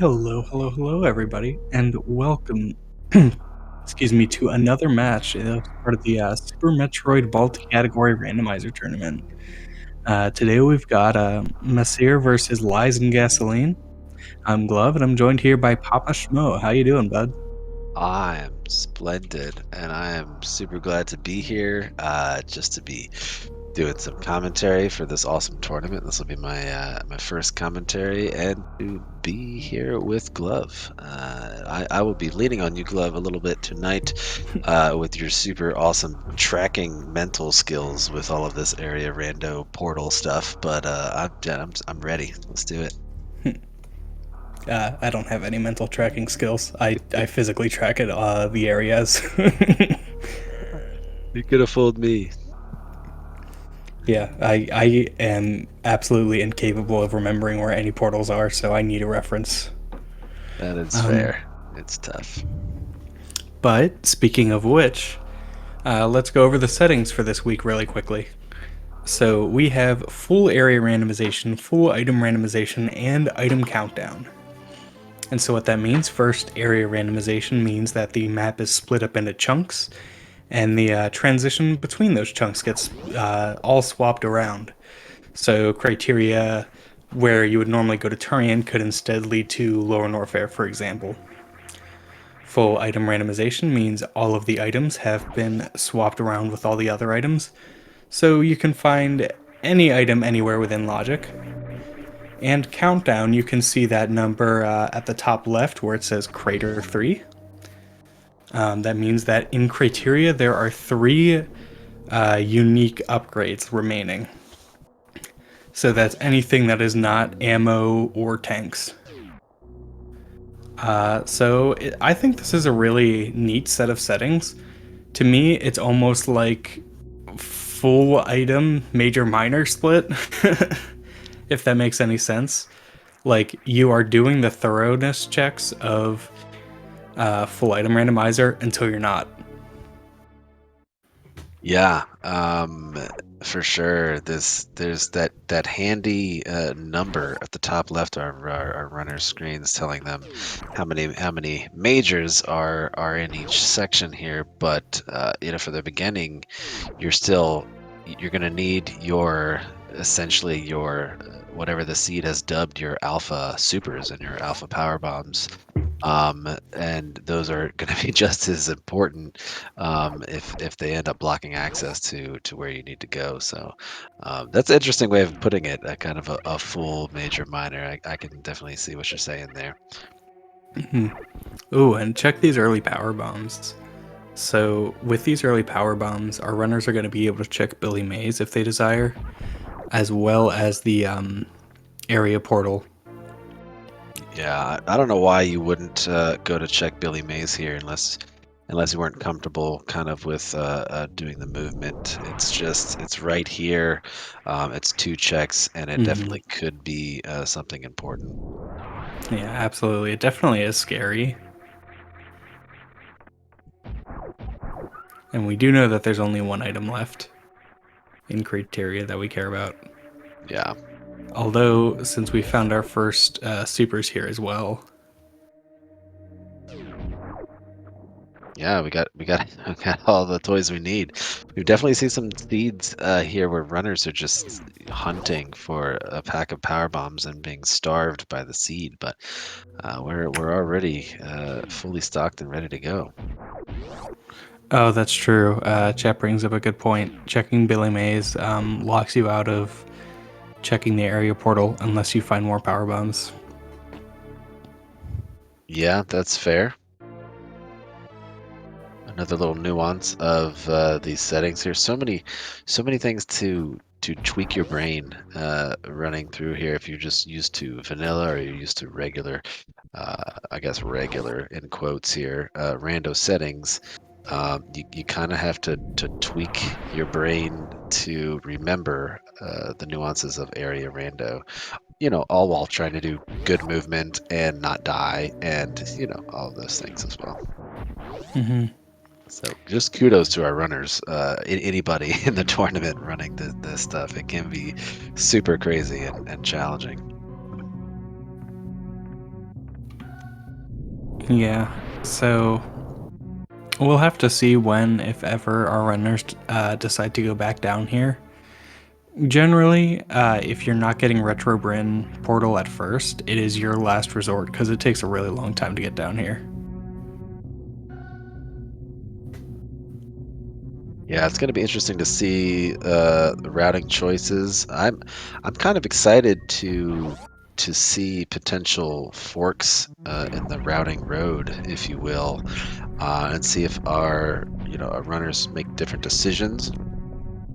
Hello, hello, hello, everybody, and welcome, excuse me, to another match as part of the Super Metroid multi-category randomizer tournament. Today we've got Mesyr versus Liesandgasoline. I'm Glove, and I'm joined here by Papa Schmo. How you doing, bud? I am splendid, and I am super glad to be here, just to be doing some commentary for this awesome tournament. This will be my first commentary, and to be here with Glove. I will be leaning on you, Glove, a little bit tonight, with your super awesome tracking mental skills with all of this area rando portal stuff. But I'm ready. Let's do it. I don't have any mental tracking skills. I physically track it, the areas. You could have fooled me. Yeah, I am absolutely incapable of remembering where any portals are, so I need a reference. That is Um, fair. It's tough. but speaking of which, let's go over the settings for this week really quickly. So we have full area randomization, full item randomization, and item countdown. And so what that means, first, area randomization means that the map is split up into chunks, and the transition between those chunks gets all swapped around. So criteria where you would normally go to Turian could instead lead to Lower Norfair, for example. Full item randomization means all of the items have been swapped around with all the other items, so you can find any item anywhere within logic. And countdown, you can see that number at the top left where it says Crater 3. That means that in Criteria there are 3 unique upgrades remaining. So that's anything that is not ammo or tanks. I think this is a really neat set of settings. To me, it's almost like full item major minor split, if that makes any sense. Like you are doing the thoroughness checks of full item randomizer until you're not. Yeah, for sure. There's that handy number at the top left of our runner screens telling them how many majors are in each section here. But for the beginning, you're gonna need your essentially your whatever the seed has dubbed your alpha supers and your alpha power bombs, and those are going to be just as important, if they end up blocking access to where you need to go. So that's an interesting way of putting it. A kind of a full major minor. I can definitely see what you're saying there. Ooh, and check these early power bombs. So with these early power bombs, our runners are going to be able to check Billy Mays if they desire, as well as the area portal. Yeah, I don't know why you wouldn't go to check Billy Mays here unless you weren't comfortable kind of with doing the movement. It's right here. It's 2 checks, and it Mm-hmm. definitely could be something important. Yeah, absolutely. It definitely is scary. And we do know that there's only one item left in criteria that we care about. Yeah. Although, since we found our first supers here as well. Yeah, we got we got all the toys we need. We've definitely seen some seeds here where runners are just hunting for a pack of power bombs and being starved by the seed, but we're already fully stocked and ready to go. Oh, that's true. Chat brings up a good point. Checking Billy Mays locks you out of checking the area portal unless you find more power bombs. Yeah, that's fair. Another little nuance of these settings here. So many things to tweak your brain running through here. If you're just used to vanilla or you're used to regular, I guess regular in quotes here, rando settings, you kind of have to tweak your brain to remember the nuances of area rando. All while trying to do good movement and not die, and all of those things as well. Mm-hmm. So just kudos to our runners. Anybody in the tournament running this stuff, it can be super crazy and challenging. Yeah. So we'll have to see when, if ever, our runners decide to go back down here. Generally, if you're not getting Retro Bryn Portal at first, it is your last resort because it takes a really long time to get down here. Yeah, it's going to be interesting to see the routing choices. I'm kind of excited to see potential forks in the routing road, if you will, and see if our runners make different decisions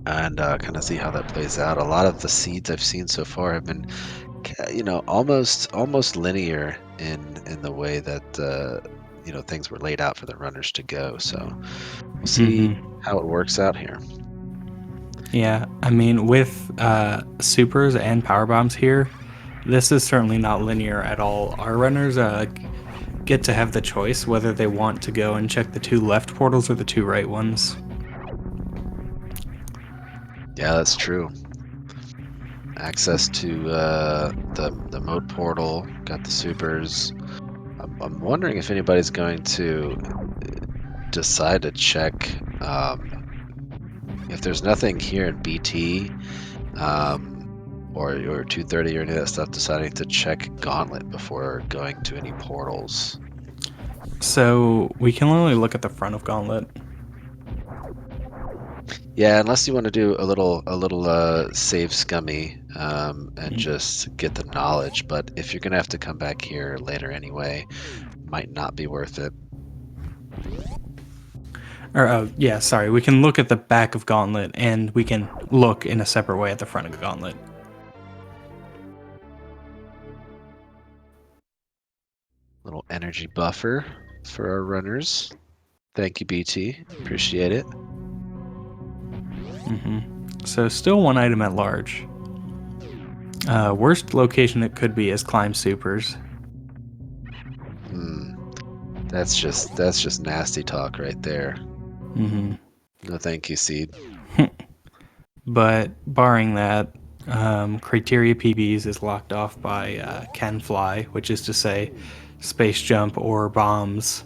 and kind of see how that plays out. A lot of the seeds I've seen so far have been, almost linear in the way that things were laid out for the runners to go. So we'll see how it works out here. Yeah, I mean, with supers and power bombs here, this is certainly not linear at all. Our runners get to have the choice whether they want to go and check the 2 left portals or the 2 right ones. Yeah, that's true. Access to the mode portal, got the supers. I'm wondering if anybody's going to decide to check if there's nothing here in BT or 230 or any of that stuff, deciding to check Gauntlet before going to any portals. So we can only look at the front of Gauntlet. Yeah, unless you want to do a little save scummy and just get the knowledge. But if you're gonna have to come back here later anyway, might not be worth it. Or, yeah, sorry, we can look at the back of Gauntlet, and we can look in a separate way at the front of Gauntlet. Little energy buffer for our runners. Thank you, BT. Appreciate it. So still 1 item at large. Worst location it could be is Climb Supers. That's just nasty talk right there. No, thank you, Seed. But barring that, Criteria PBs is locked off by Can Fly, which is to say Space Jump or Bombs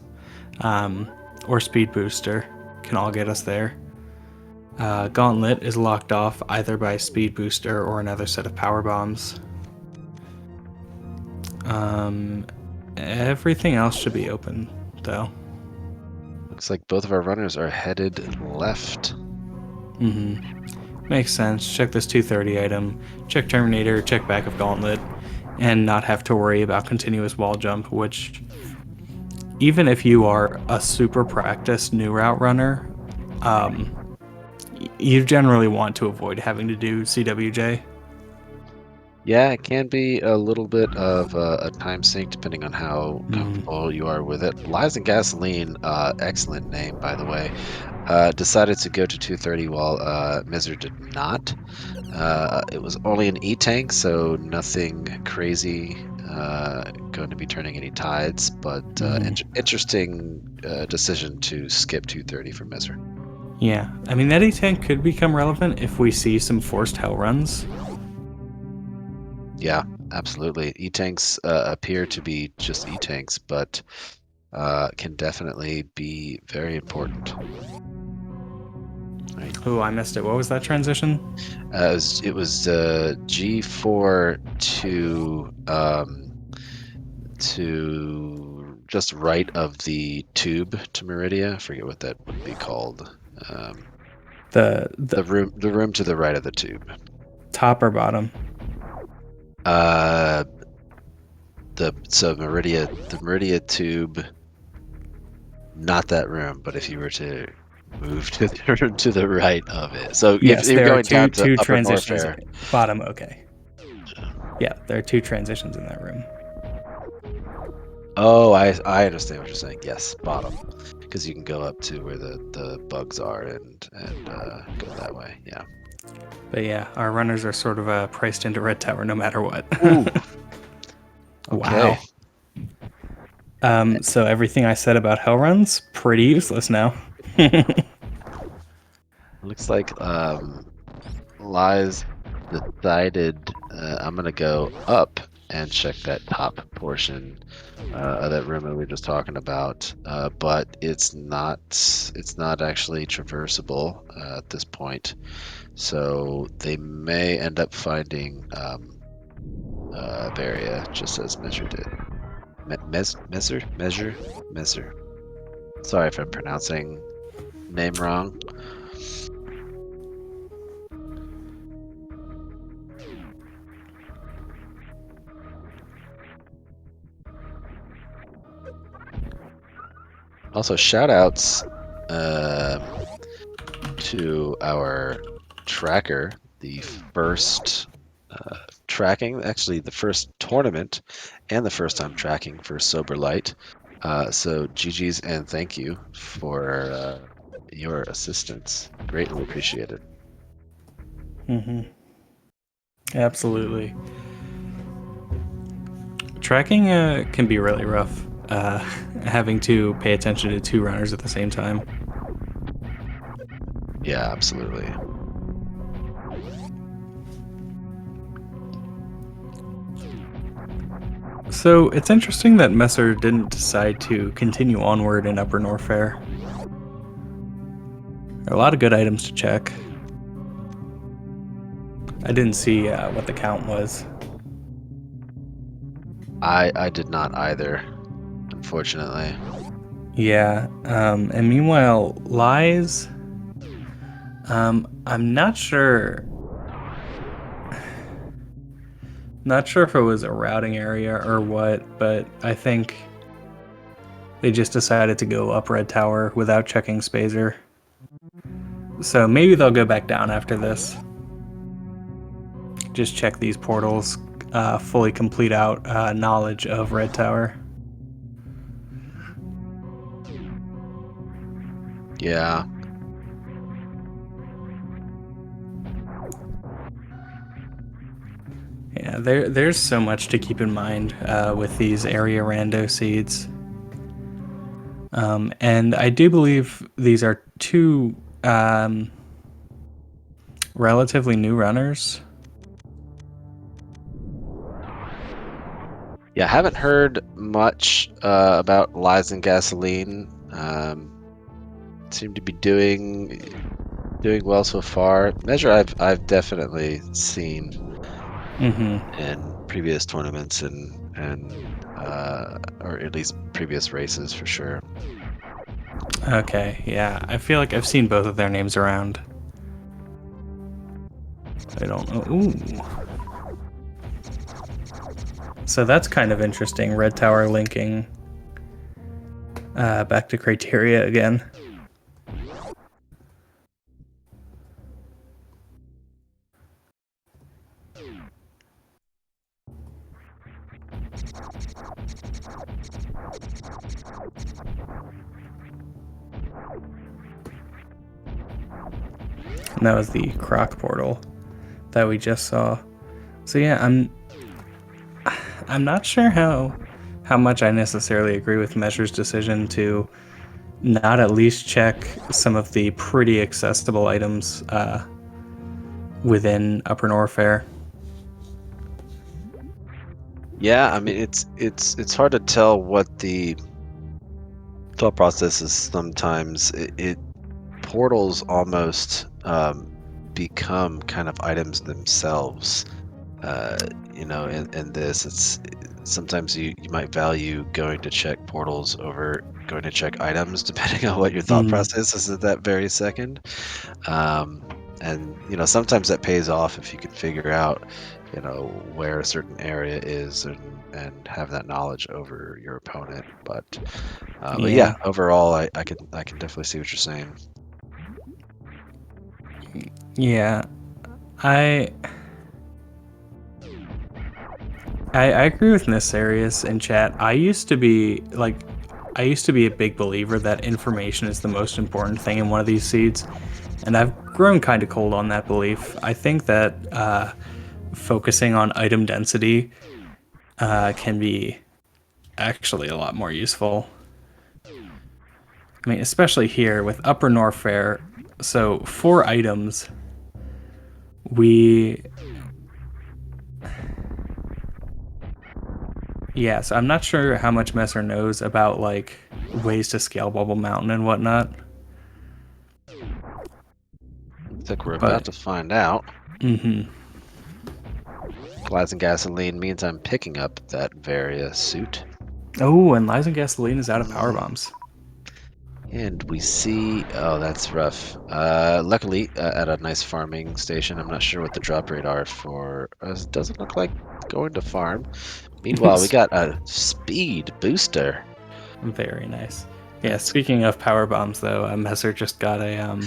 or Speed Booster can all get us there. Gauntlet is locked off either by Speed Booster or another set of Power Bombs. Everything else should be open, though. Looks like both of our runners are headed left. Makes sense. Check this 230 item, check Terminator, check back of Gauntlet, and not have to worry about continuous wall jump, which, even if you are a super practiced new route runner, you generally want to avoid having to do CWJ. Yeah, it can be a little bit of a time sink depending on how comfortable you are with it. Lies and Gasoline, excellent name, by the way, decided to go to 230 while Mesyr did not. It was only an E-tank, so nothing crazy going to be turning any tides, but interesting decision to skip 230 for Mesyr. Yeah, I mean, that E-tank could become relevant if we see some forced hell runs. Yeah, absolutely. E-tanks appear to be just E-tanks, but can definitely be very important. Right. Oh, I missed it. What was that transition? It was G4 to just right of the tube to Meridia. I forget what that would be called. The room to the right of the tube. top or bottom? The Meridia tube, not that room, but if you were to move to the room to the right of it. So yes, if you're there going are down to two Upper transitions. Norfair. Bottom, okay. Yeah, there are 2 transitions in that room. Oh, I understand what you're saying. Yes, bottom, because you can go up to where the bugs are and go that way. Yeah. But yeah, our runners are sort of priced into Red Tower no matter what. Ooh. Okay. Wow. So everything I said about hell runs, pretty useless now. Looks like Lies decided I'm gonna go up and check that top portion of that room that we were just talking about. But it's not actually traversable at this point. So they may end up finding Varia, just as Mesyr did. Mesyr. Sorry if I'm pronouncing name wrong. Also, shout outs to our tracker, the first tracking, actually the first tournament and the first time tracking for Sober Light. So GG's and thank you for your assistance. Greatly appreciated. Absolutely. Tracking can be really rough, having to pay attention to two runners at the same time. Yeah, absolutely. So it's interesting that Mesyr didn't decide to continue onward in Upper Norfair. There are a lot of good items to check. I didn't see what the count was. I did not either, unfortunately. Yeah, and meanwhile, Lies, I'm not sure. Not sure if it was a routing area or what, but I think they just decided to go up Red Tower without checking Spazer. So maybe they'll go back down after this. Just check these portals, fully complete out knowledge of Red Tower. Yeah. Yeah, there's so much to keep in mind with these area rando seeds. And I do believe these are two relatively new runners. Yeah, I haven't heard much about Lies and Gasoline. Seem to be doing well so far. Mesyr I've definitely seen in previous tournaments and or at least previous races for sure. Okay, yeah, I feel like I've seen both of their names around. I don't know. Ooh. So that's kind of interesting. Red Tower linking back to criteria again. And that was the Croc portal that we just saw. So yeah, I'm not sure how much I necessarily agree with Mesyr's decision to not at least check some of the pretty accessible items within Upper Norfair. Yeah, I mean it's hard to tell what the thought process is sometimes. It portals almost become kind of items themselves. In this, it's sometimes you might value going to check portals over going to check items, depending on what your thought process is at that very second. And sometimes that pays off if you can figure out where a certain area is and have that knowledge over your opponent. But yeah, overall, I can definitely see what you're saying. Yeah, I agree with Nesarius in chat. I used to be a big believer that information is the most important thing in one of these seeds, and I've grown kind of cold on that belief. I think that focusing on item density can be actually a lot more useful. I mean, especially here with Upper Norfair. So 4 items. We Yeah, so I'm not sure how much Messer knows about like ways to scale Bubble Mountain and whatnot, Looks like we're about but to find out. mm-hmm. Liesandgasoline means I'm picking up that Varia suit. Oh, and liesandgasoline is out of power Mm. bombs. And we see, oh, that's rough. Luckily, at a nice farming station, I'm not sure what the drop rate are for. It doesn't look like going to farm. Meanwhile, we got a speed booster. Very nice. Yeah, That's speaking of power bombs, though, Messer just got a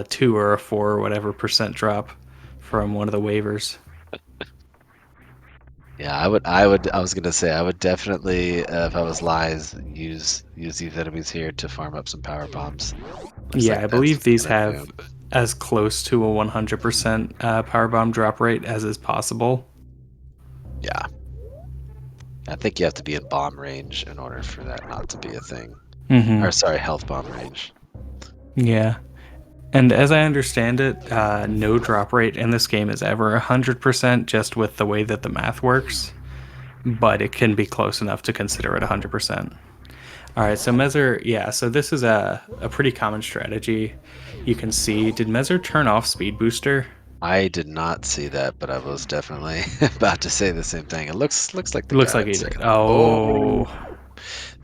2 or a 4 or whatever percent drop from one of the waivers. Yeah, I was gonna say I would definitely, if I was Lies, use these enemies here to farm up some power bombs. Looks Yeah, like I that's believe these gonna do. have as close to a 100% power bomb drop rate as is possible. Yeah, I think you have to be in bomb range in order for that not to be a thing. Mm-hmm. Or sorry, health bomb range. Yeah. And as I understand it, no drop rate in this game is ever 100% just with the way that the math works, but it can be close enough to consider it 100%. All right, so Mesyr, yeah, so this is a pretty common strategy. You can see, did Mesyr turn off Speed Booster? I did not see that, but I was definitely about to say the same thing. It looks like It the looks guy like would he say, did. "Oh, Oh,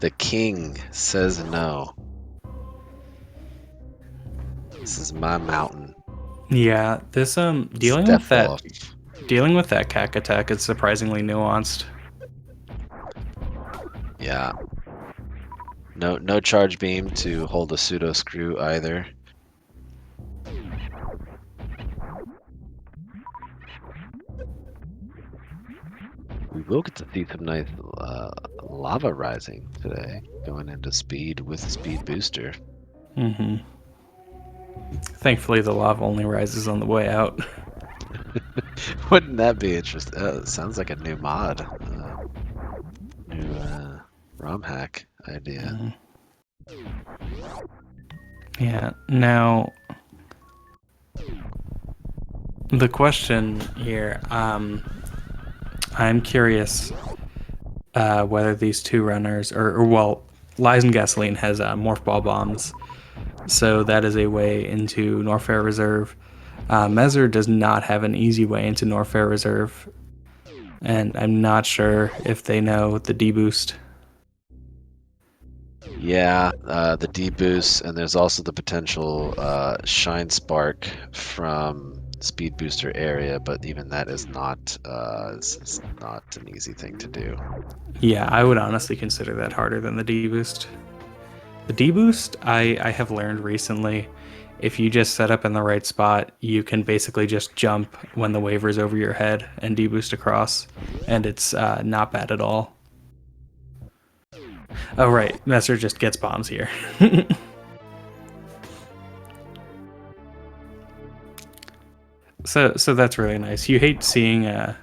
the king says no. This is my mountain. yeah. This Step off." dealing with that cack attack is surprisingly nuanced. Yeah. No charge beam to hold a pseudo screw either. We will get to see some nice lava rising today, going into speed with speed booster. Mm-hmm. Thankfully, the lava only rises on the way out. Wouldn't that be interesting? Sounds like a new mod, new ROM hack idea. Mhm. Yeah. Now, the question here, I'm curious whether these two runners, or well, Lies and Gasoline has morph ball bombs, so that is a way into Norfair Reserve. Mesyr does not have an easy way into Norfair Reserve, and I'm not sure if they know the deboost. Yeah, the D boost, and there's also the potential shine spark from speed booster area, but even that is not an easy thing to do. Yeah, I would honestly consider that harder than the deboost. The deboost, I have learned recently, if you just set up in the right spot, you can basically just jump when the waiver's over your head and deboost across, and it's not bad at all. Oh right, Messer just gets bombs here. So that's really nice. You hate seeing a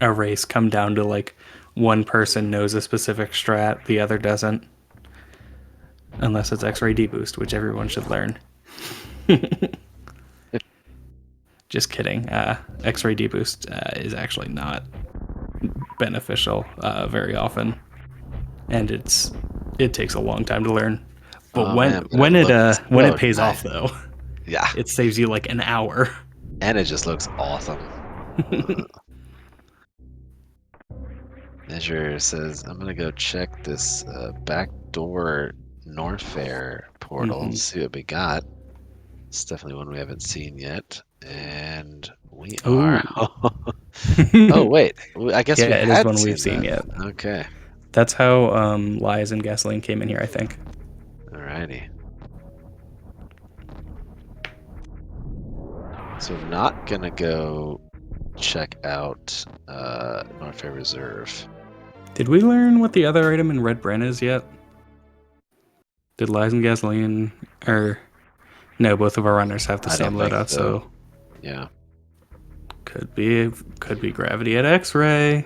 race come down to like one person knows a specific strat, the other doesn't, unless it's X-ray deboost, which everyone should learn. Just kidding. X-ray deboost is actually not beneficial very often, and it takes a long time to learn. But Oh man, but it looks when it so pays nice. off though, Yeah, it saves you like an hour. and it just looks awesome. Measure says, I'm gonna go check this backdoor Norfair portal, Hmm. see what we got. It's definitely one we haven't seen yet. And we are. Oh, Oh, yeah, wait. I guess we it is had one we've seen seen that. yet. Okay. That's how Lies and Gasoline came in here, I think. Alrighty. So, not gonna go check out Norfair Reserve. Did we learn what the other item in Red Brand is yet? Did Lies and Gasoline, or no? Both of our runners have the I same don't think loadout, so. so Yeah. could be Gravity at X-ray.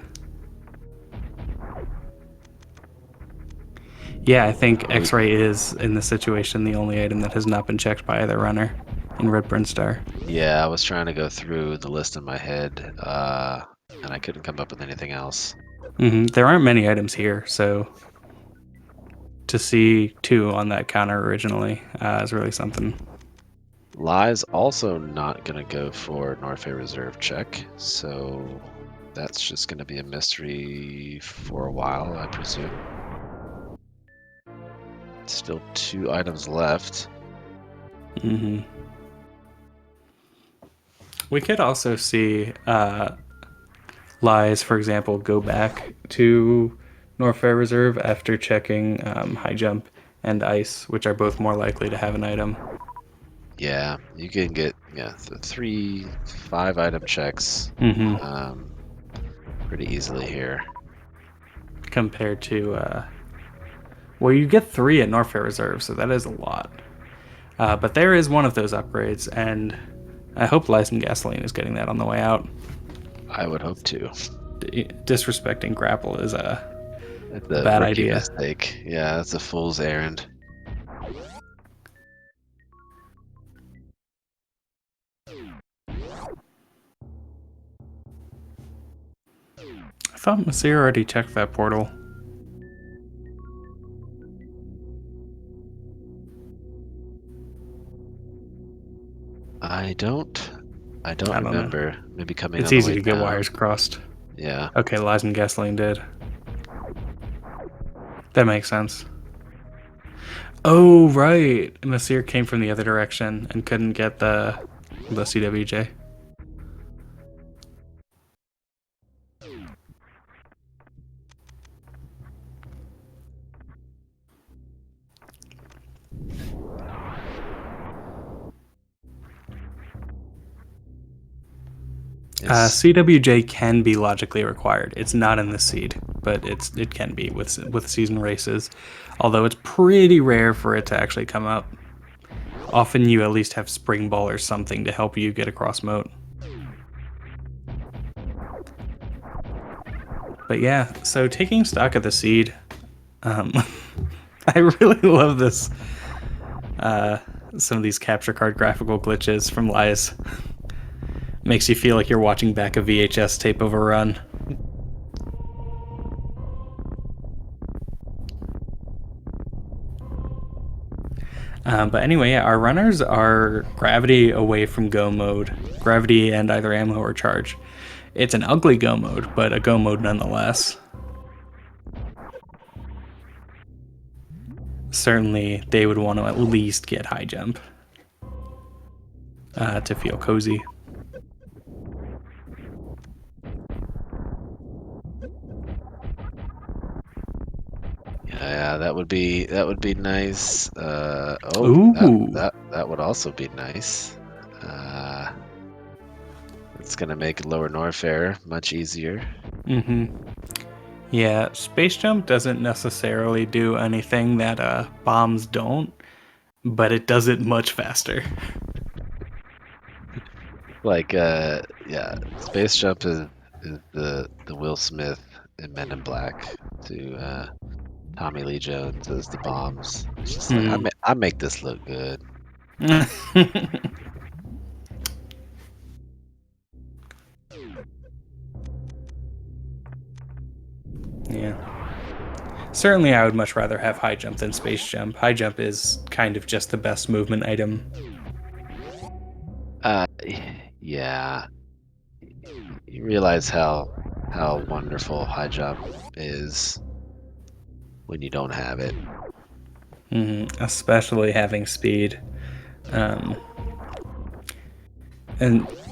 Yeah, I think Oh, X-ray is in this situation the only item that has not been checked by either runner in Red Brand Star. yeah, I was trying to go through the list in my head, and I couldn't come up with anything else. There aren't many items here, so to see 2 on that counter originally is really something. Lie's also not going to go for Norfair Reserve check, so that's just going to be a mystery for a while, I presume. Still 2 items left. We could also see Lies, for example, go back to Norfair Reserve after checking High Jump and Ice, which are both more likely to have an item. Yeah, you can get 3, 5 item checks pretty easily here. Compared to, well, you get 3 at Norfair Reserve, so that is a lot. But there is one of those upgrades, and I hope Liesandgasoline is getting that on the way out. I would hope to. Disrespecting Grapple is a bad rookie idea. mistake. Yeah, that's a fool's errand. I thought Mesyr already checked that portal. I don't remember. Know. Maybe coming It's on the easy way to get down. wires crossed. Yeah. Okay, Liesandgasoline did. That makes sense. Oh, right. Mesyr came from the other direction and couldn't get the CWJ. CWJ can be logically required. It's not in the seed, but it can be with season races. Although it's pretty rare for it to actually come up. Often you at least have Spring Ball or something to help you get across moat. But yeah, so taking stock of the seed, I really love this. Some of these capture card graphical glitches from Lies. Makes you feel like you're watching back a VHS tape of a run. But anyway, our runners are gravity away from go mode. Gravity and either ammo or charge. It's an ugly go mode, but a go mode nonetheless. Certainly, they would want to at least get high jump to feel cozy. Yeah, that would be nice. Ooh. That would also be nice. It's gonna make lower Norfair much easier. Yeah, Space Jump doesn't necessarily do anything that bombs don't, but it does it much faster. Like, yeah, Space Jump is the Will Smith in Men in Black to Tommy Lee Jones as the bombs. It's just like I make this look good. Yeah. Certainly, I would much rather have high jump than space jump. High jump is kind of just the best movement item. Yeah. You realize how wonderful high jump is when you don't have it. Especially having speed. An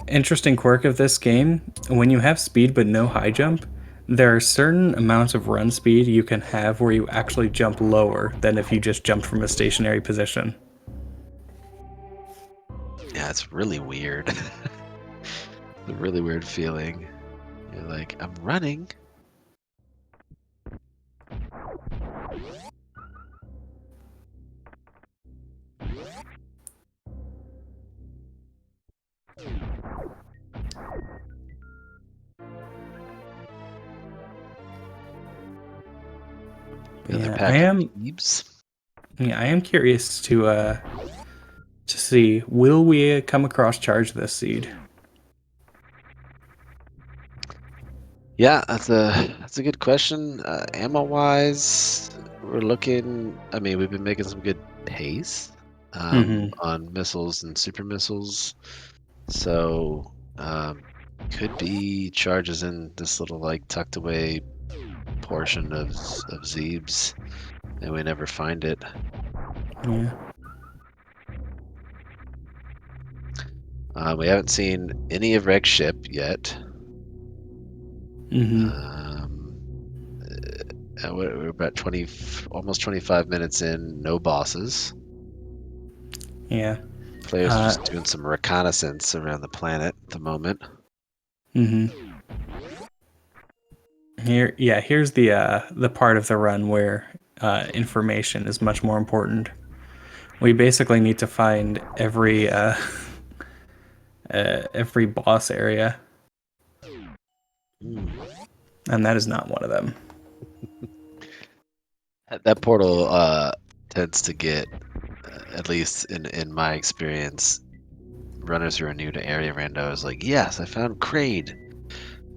interesting quirk of this game, when you have speed but no high jump, there are certain amounts of run speed you can have where you actually jump lower than if you just jumped from a stationary position. Yeah, it's really weird. It's a really weird feeling. You're like, I'm running. Yeah, I am curious to see, will we come across charge this seed? Yeah, that's a good question. Ammo wise, we're looking. I mean, we've been making some good pace Mm-hmm. on missiles and super missiles. So could be charges in this little like tucked away portion of Zeebs, and we never find it. Yeah. We haven't seen any of Reg's ship yet. Mm-hmm. Um, we're about 20, almost 25 minutes in, no bosses. Yeah. Players are Uh, just doing some reconnaissance around the planet at the moment. mm-hmm. Here's the part of the run where information is much more important. We basically need to find every boss area, Hmm. and that is not one of them. That portal tends to get, at least in my experience, runners who are new to area rando is like, yes, I found Kraid,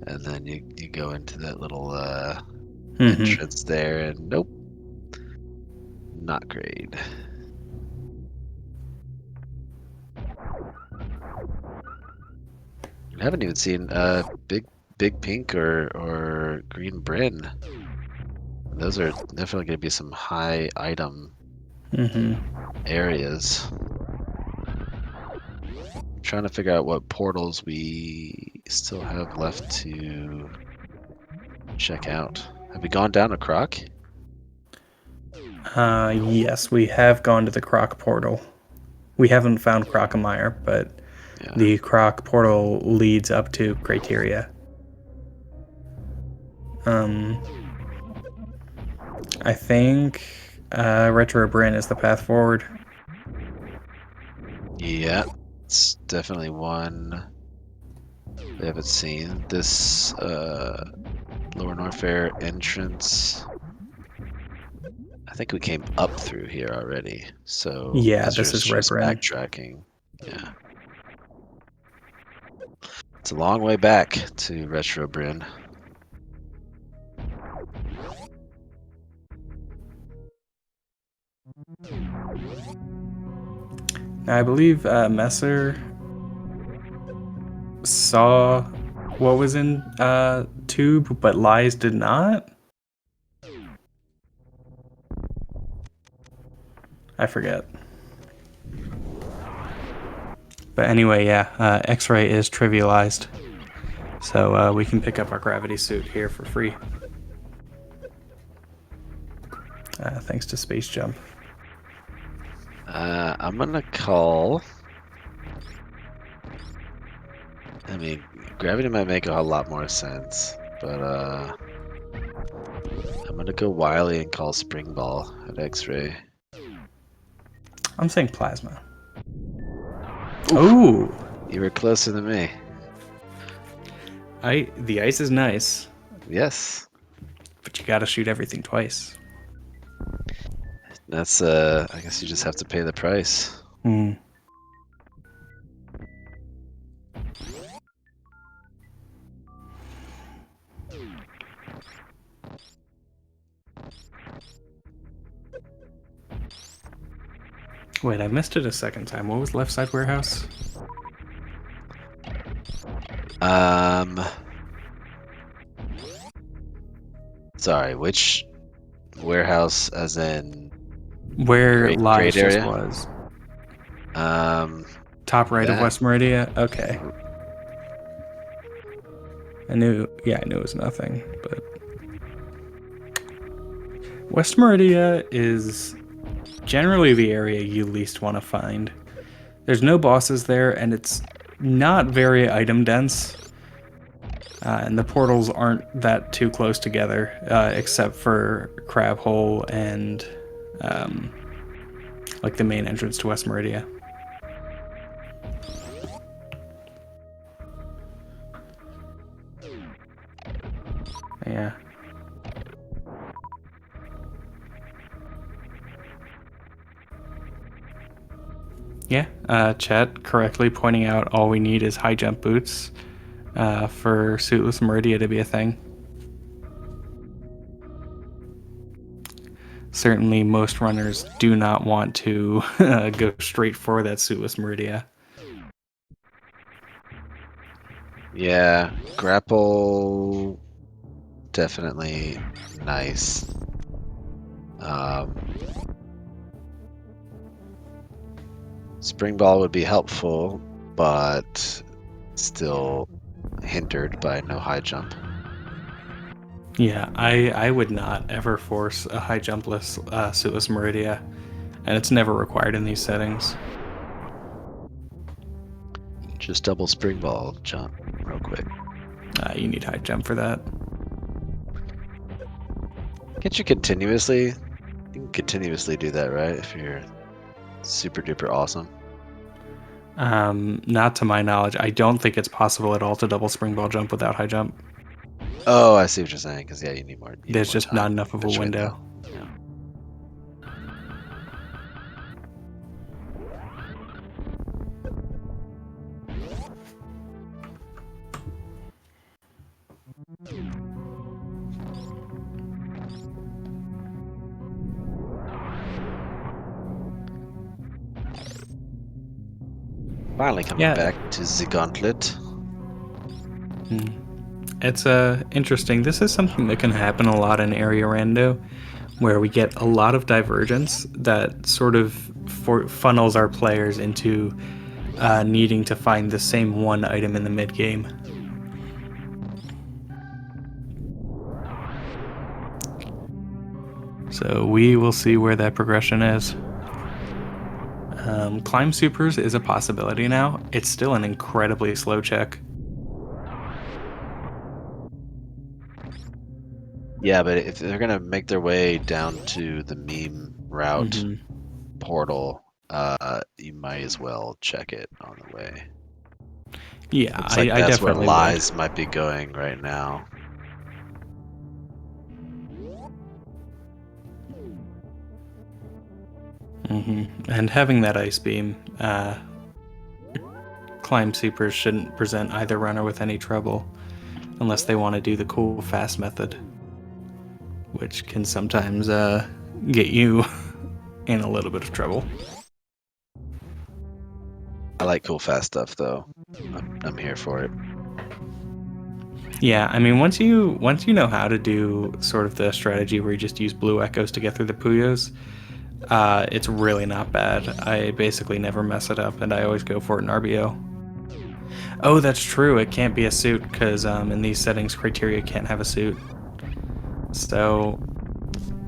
and then you go into that little Mm-hmm. entrance there, and nope, not Kraid. I haven't even seen big pink or green Bryn. Those are definitely going to be some high item Mm-hmm. areas. I'm trying to figure out what portals we still have left to check out. Have we gone down a croc? Yes, we have gone to the Croc portal. We haven't found Crocomire, but Yeah. the Croc portal leads up to Criteria. Um, I think Retro Bryn is the path forward. Yeah, it's definitely one we haven't seen. This Lower Norfair entrance, I think we came up through here already. So Yeah, this Mesyr's is Red just Bryn. backtracking. Yeah. It's a long way back to Retro Bryn. Now, I believe Mesyr saw what was in Tube, but Lies did not. I forget. But anyway, yeah, X-ray is trivialized, so we can pick up our gravity suit here for free, thanks to Space Jump. I'm gonna call. I mean, gravity might make a lot more sense, but I'm gonna go Wily and call Spring Ball at X-ray. I'm saying plasma. Oof, Ooh, you were closer than me. the ice is nice, Yes, but you gotta shoot everything twice. that's I guess you just have to pay the price. Hmm. Wait, I missed it a second time. What was left side warehouse? Um, sorry, which warehouse? As in Where Lies grade just area? was. Um, Top right of that. West Meridia? Okay. I knew it was nothing, but West Meridia is generally the area you least want to find. There's no bosses there, and it's not very item dense. And the portals aren't that too close together, except for Crab Hole and like the main entrance to West Meridia. Yeah. Yeah, chat correctly pointing out all we need is high jump boots for Suitless Meridia to be a thing. Certainly, most runners do not want to go straight for that suitless Meridia. Yeah, grapple definitely nice. Spring ball would be helpful, but still hindered by no high jump. Yeah, I would not ever force a high jumpless suitless Meridia, and it's never required in these settings. Just double spring ball jump real quick. You need high jump for that. Can't you continuously? You can continuously do that, right? If you're super duper awesome. Not to my knowledge. I don't think it's possible at all to double spring ball jump without high jump. Oh, I see what you're saying. Because yeah, you need more. You need There's more just not time enough of a between window. that. Yeah. Finally coming Yeah. back to the gauntlet. It's interesting. This is something that can happen a lot in area rando, where we get a lot of divergence that sort of funnels our players into needing to find the same one item in the mid game. So we will see where that progression is. Climb supers is a possibility now. It's still an incredibly slow check. Yeah, but if they're gonna make their way down to the meme route portal, you might as well check it on the way. Yeah, Looks like I that's where definitely would. Lies might be going right now. And having that ice beam, climb supers shouldn't present either runner with any trouble, unless they want to do the cool fast method, which can sometimes get you in a little bit of trouble. I like cool fast stuff though. I'm here for it. Yeah, I mean once you know how to do sort of the strategy where you just use blue echoes to get through the Puyos, it's really not bad. I basically never mess it up, and I always go for it in RBO. Oh, that's true. It can't be a suit because in these settings, criteria can't have a suit. So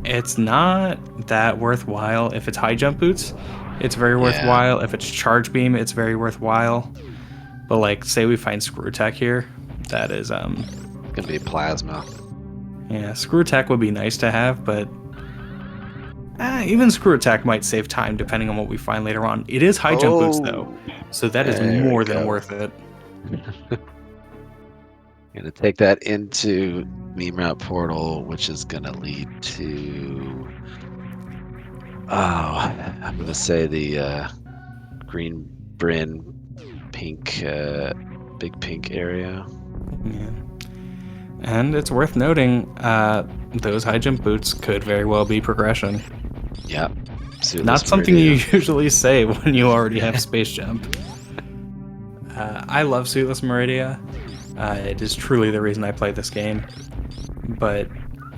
it's not that worthwhile. If it's high jump boots, it's very worthwhile. If it's charge beam, it's very worthwhile. But like, say we find screw attack here, that is Gonna be plasma. yeah, screw attack would be nice to have, but even screw attack might save time depending on what we find later on. It is high jump boots though, so that is more than worth it. Gonna take that into meme route portal, which is gonna lead to I'm gonna say the green Bryn pink big pink area. Yeah. And it's worth noting, those high jump boots could very well be progression. Yep. Not something you usually say when you already have space jump. I love Suitless Meridia. It is truly the reason I play this game. But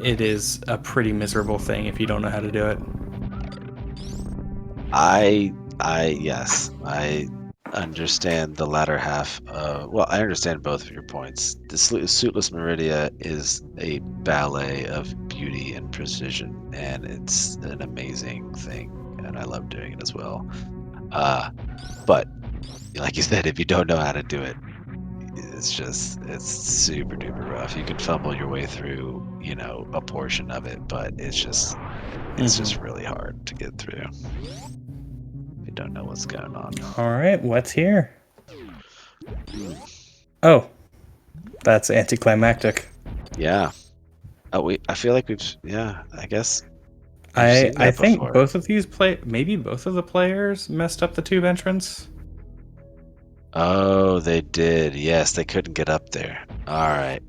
it is a pretty miserable thing if you don't know how to do it. Yes, I understand the latter half. Well, I understand both of your points. The Suitless Meridia is a ballet of beauty and precision, and it's an amazing thing, and I love doing it as well. But like you said, if you don't know how to do it, it's super duper rough. You can fumble your way through, a portion of it, but it's just really hard to get through. You don't know what's going on. All right, what's here? Oh, that's anticlimactic. Yeah. Oh, I feel like I guess. I think before. both of these maybe both of the players messed up the tube entrance. Oh, they did. Yes, they couldn't get up there. All right.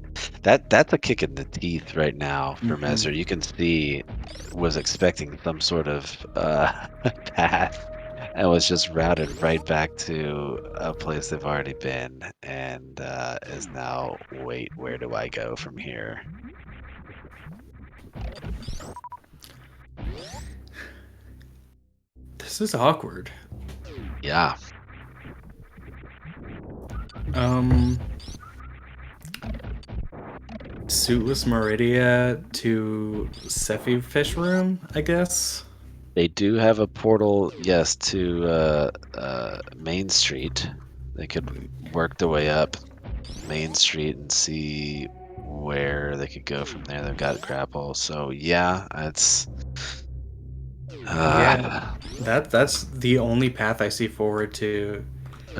That's a kick in the teeth right now for Hmm. Mesyr. You can see was expecting some sort of path and was just routed right back to a place they've already been and is now, wait, where do I go from here? This is awkward. Yeah, Um, Suitless Meridia to Sephi Fish Room, I guess. they do have a portal, yes, to Main Street. They could work their way up Main Street and see where they could go from there. They've got grapple, so yeah, it's Yeah, uh, that's the only path I see forward to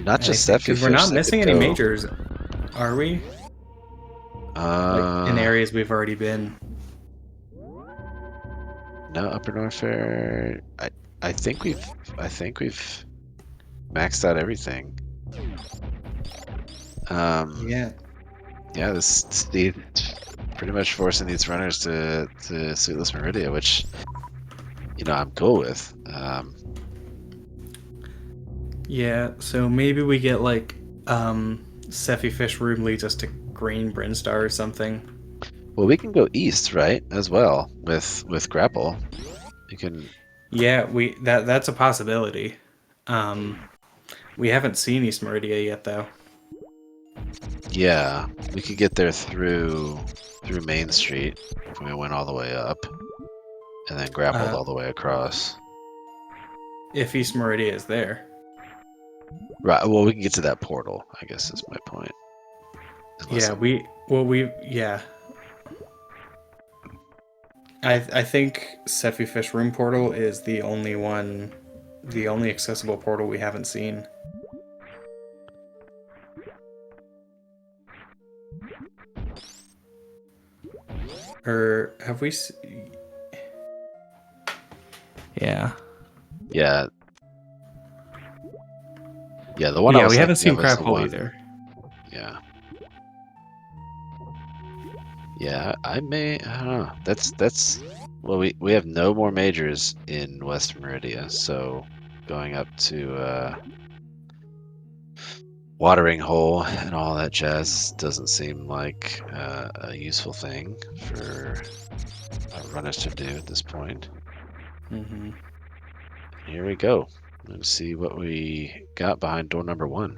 not just anything Sephi because we're fish. not They could missing any go. majors, are we? Like in Uh, areas we've already been. no, Upper North Fair. I think we've maxed out everything. Um, Yeah. yeah, the pretty much forcing these runners to Suitless Meridia, which I'm cool with. Yeah, so maybe we get like Sephi Fish Room leads us to Green Brinstar or something. Well, we can go east, right, as well with grapple. You can, Yeah, we that's a possibility. Um we haven't seen East Meridia yet though. yeah, we could get there through Main Street if we went all the way up and then grappled Uh all the way across. if East Meridia is there. Right. Well, we can get to that portal, I guess is my point. Unless Yeah, I'm, we yeah. I think Sephi Fish Room portal is the only one, the only accessible portal we haven't seen. Or have we Yeah. yeah, yeah. The one I Yeah, was we haven't thinking seen of was Crab the Hole one. either. Yeah, yeah. I may. I don't know. That's. Well, we have no more majors in West Meridia, so going up to Watering Hole and all that jazz doesn't seem like a useful thing for runners to do at this point. Hmm. Here we go. Let's see what we got behind door number 1.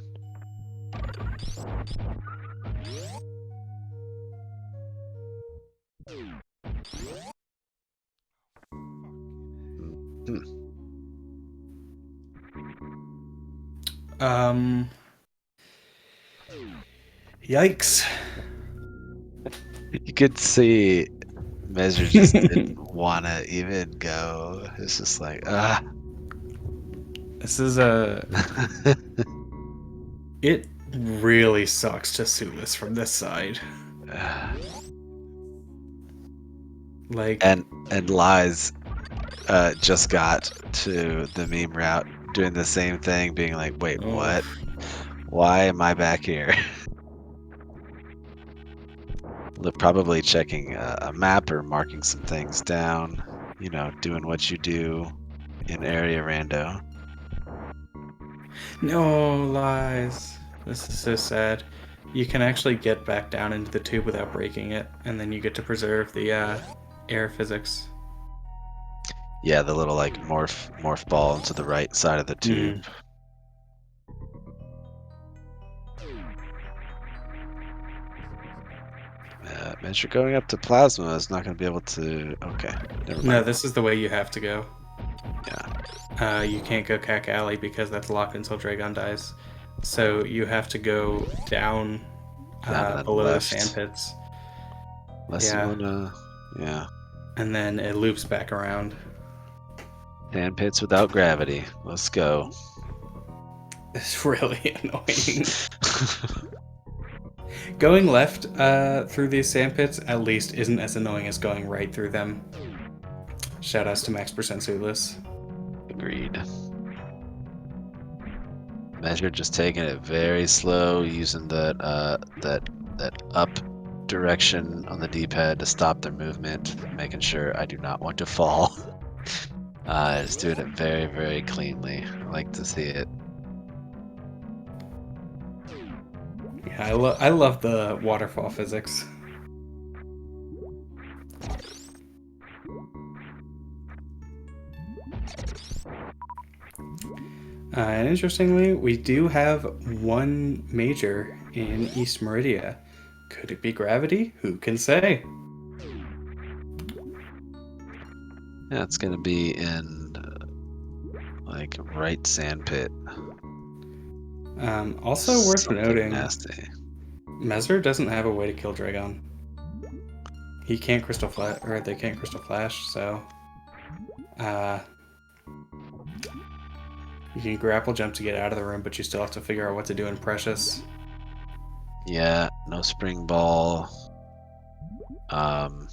Hmm. Um Yikes. You could see Measure just didn't want to even go. It's just like, ah. This is a it really sucks to sue this from this side. Like and Lies just got to the meme route doing the same thing, being like, wait, oh what? Why am I back here? Probably checking a map or marking some things down, doing what you do in area rando. no lies. This is so sad. You can actually get back down into the tube without breaking it, and then you get to preserve the air physics. Yeah, the little like morph ball into the right side of the tube. Mm. Measure going up to plasma is not going to be able to. Okay, never No, mind. this is the way you have to go. Yeah, You can't go Cack Alley because that's locked until Dragon dies. So you have to go down down and then below the left. sand pits. Unless you Yeah, wanna, yeah. and then it loops back around. Sand pits without gravity. Let's go. It's really annoying. Going left through these sand pits at least isn't as annoying as going right through them. Shoutouts to Max% Suitless. Agreed. Mesyr just taking it very slow, using that up direction on the D-pad to stop their movement, making sure I do not want to fall. Just doing it very, very cleanly. I like to see it. Yeah, I love the waterfall physics. And interestingly, we do have one major in East Meridia. Could it be gravity? Who can say? Yeah, it's gonna be in like right sandpit. Also worth Something noting, nasty. Mesyr doesn't have a way to kill Dragon. He can't crystal flash, or they can't crystal flash, so uh, you can grapple jump to get out of the room, but you still have to figure out what to do in Precious. Yeah, no spring ball. Um,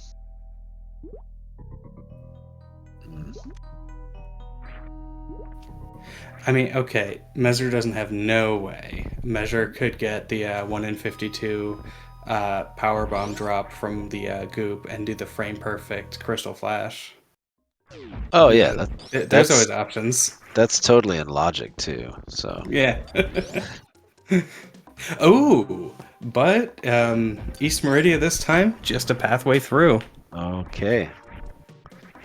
mm, I mean, okay, Mesyr doesn't have no way. Mesyr could get the 1 in 52 power bomb drop from the goop and do the frame perfect crystal flash. oh You yeah, know, there's that's always options. that's totally in logic too. So Yeah. Oh, but East Meridia this time, just a pathway through. okay,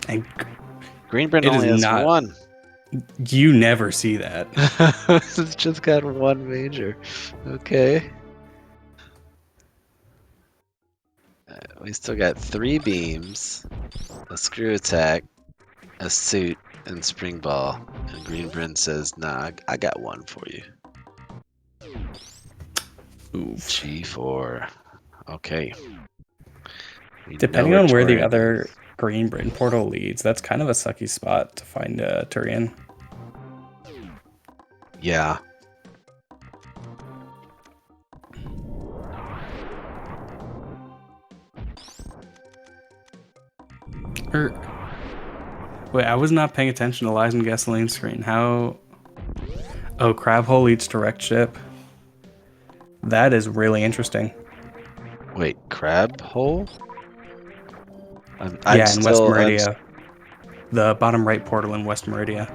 And Greenbrand it is only has not, one. you never see that. It's just got one major. Okay. We still got 3 beams, a screw attack, a suit, and spring ball. And Greenbrand says, "Nah, I got one for you." Oof. G4. Okay. We know Depending where on where the Torian other is. Green Britain portal leads, that's kind of a sucky spot to find Turian. Yeah. Or, wait, I was not paying attention to liesandgasoline screen. How? Oh, crab hole leads to wrecked ship. That is really interesting. Wait, crab hole? I'm Yeah, in West still Meridia, the bottom right portal in West Meridia.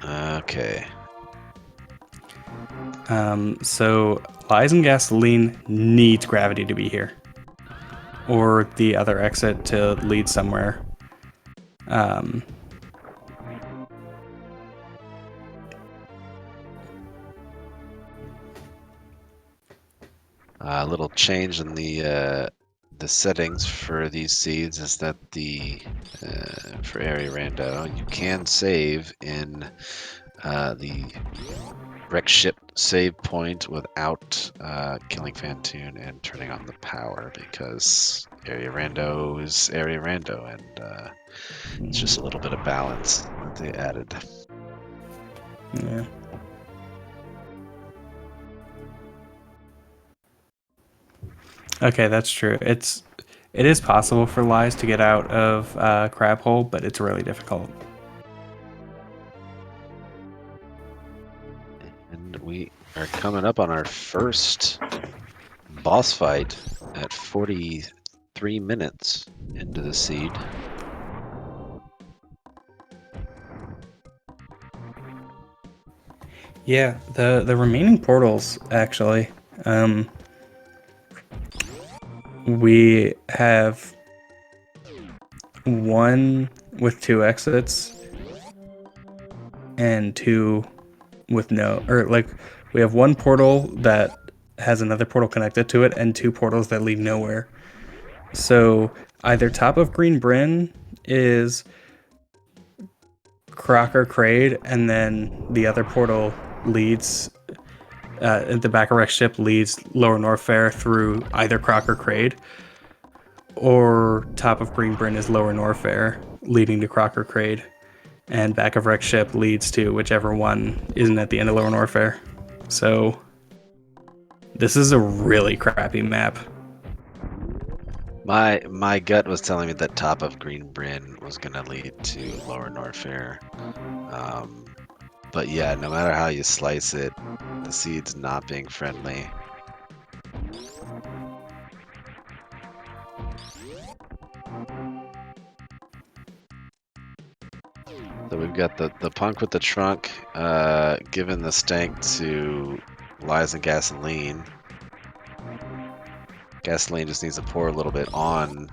okay. So liesandgasoline needs gravity to be here, or the other exit to lead somewhere. Um, A little change in the settings for these seeds is that the for area rando you can save in the wreck ship save point without killing Fantoon and turning on the power because area rando is area rando and it's just a little bit of balance that they added. yeah. Okay, that's true. It is possible for lies to get out of crab hole, but it's really difficult. And we are coming up on our first boss fight at 43 minutes into the seed. Yeah, the remaining portals actually. We have one with 2 exits and 2 with no, or like we have one portal that has another portal connected to it and 2 portals that lead nowhere. So either top of Green Bryn is Crocker Crade, and then the other portal leads the back of Rex ship leads Lower Norfair through either Crocker Crade, or top of Green Bryn is Lower Norfair leading to Crocker Crade, and back of Rex ship leads to whichever one isn't at the end of Lower Norfair. So this is a really crappy map. My gut was telling me that top of Green Bryn was gonna lead to Lower Norfair. But yeah, no matter how you slice it, the seed's not being friendly. So we've got the punk with the trunk giving the stank to Lies and Gasoline. Gasoline just needs to pour a little bit on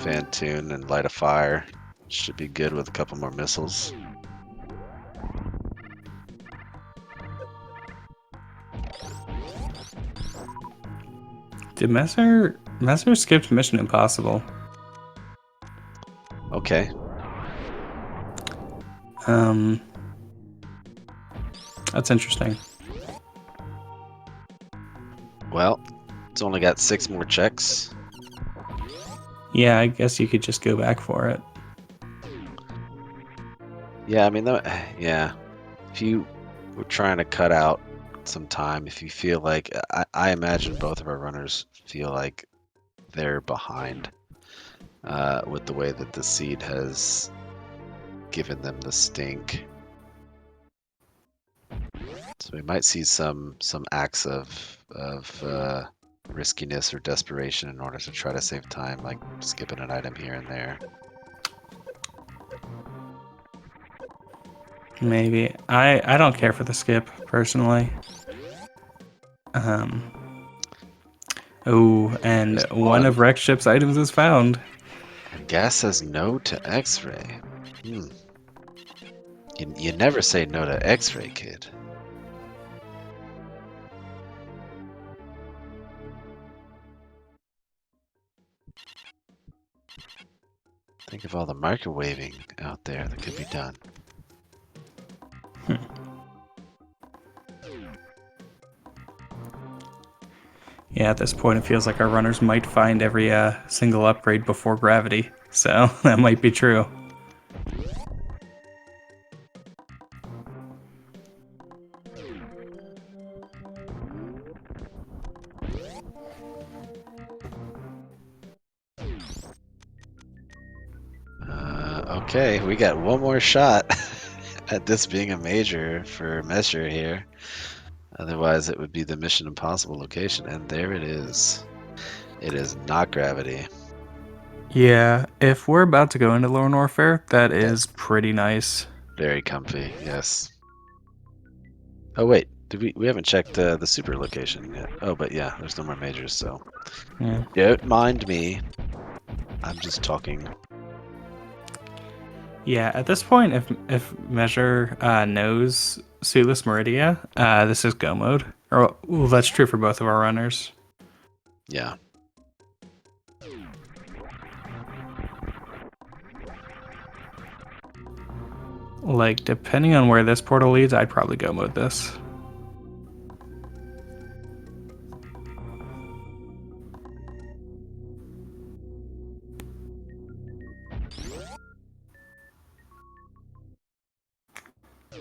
Fantoon and light a fire. Should be good with a couple more missiles. Did Mesyr skipped Mission Impossible? Okay. That's interesting. Well, it's only got 6 more checks. Yeah, I guess you could just go back for it. Yeah, I mean, yeah. If you were trying to cut out some time, if you feel like, I imagine both of our runners feel like they're behind with the way that the seed has given them the stink. So we might see some acts of riskiness or desperation in order to try to save time, like skipping an item here and there. Maybe. I don't care for the skip, personally. Oh, and There's one of Rex Ship's items is found. And Gas says no to X-ray. You never say no to X-ray, kid. Think of all the microwaving out there that could be done. Yeah, at this point it feels like our runners might find every single upgrade before gravity, so that might be true. Okay, we got one more shot at this being a major for Mesyr here. Otherwise, it would be the Mission Impossible location, and there it is. It is not gravity. Yeah, if we're about to go into Lone Warfare, that is pretty nice. Very comfy, yes. Oh wait, did we haven't checked the super location yet. Oh, but yeah, there's no more majors, so Yeah. don't mind me. I'm just talking. Yeah, at this point, if Mesyr knows Suitless Meridia, this is go mode. Or well, that's true for both of our runners. Yeah. Like, depending on where this portal leads, I'd probably go mode this.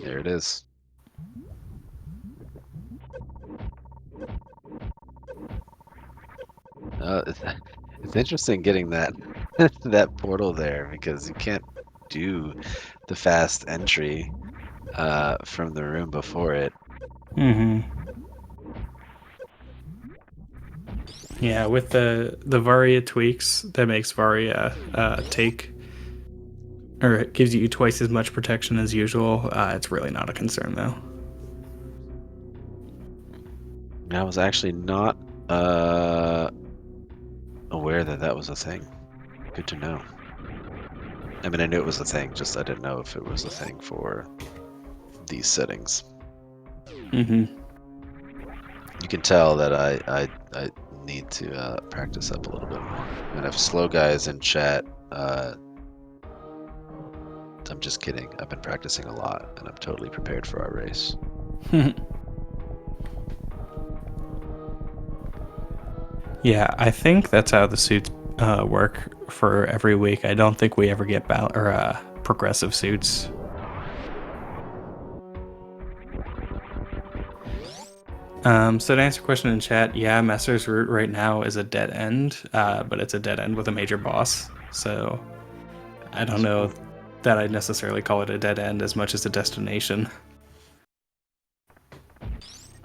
There it is. It's interesting getting that that portal there because you can't do the fast entry from the room before it. Mm-hmm. Yeah, with the Varia tweaks, that makes Varia take, or it gives you twice as much protection as usual. It's really not a concern though. I was actually not aware that that was a thing. Good to know. I mean, I knew it was a thing, just I didn't know if it was a thing for these settings. Mm-hmm. You can tell that I need to practice up a little bit more. And if Slow Guy is in chat, I'm just kidding. I've been practicing a lot, and I'm totally prepared for our race. Yeah, I think that's how the suits work for every week. I don't think we ever get progressive suits. So to answer a question in chat, yeah, Mesyr's route right now is a dead end, but it's a dead end with a major boss. So I don't know that I'd necessarily call it a dead end as much as a destination.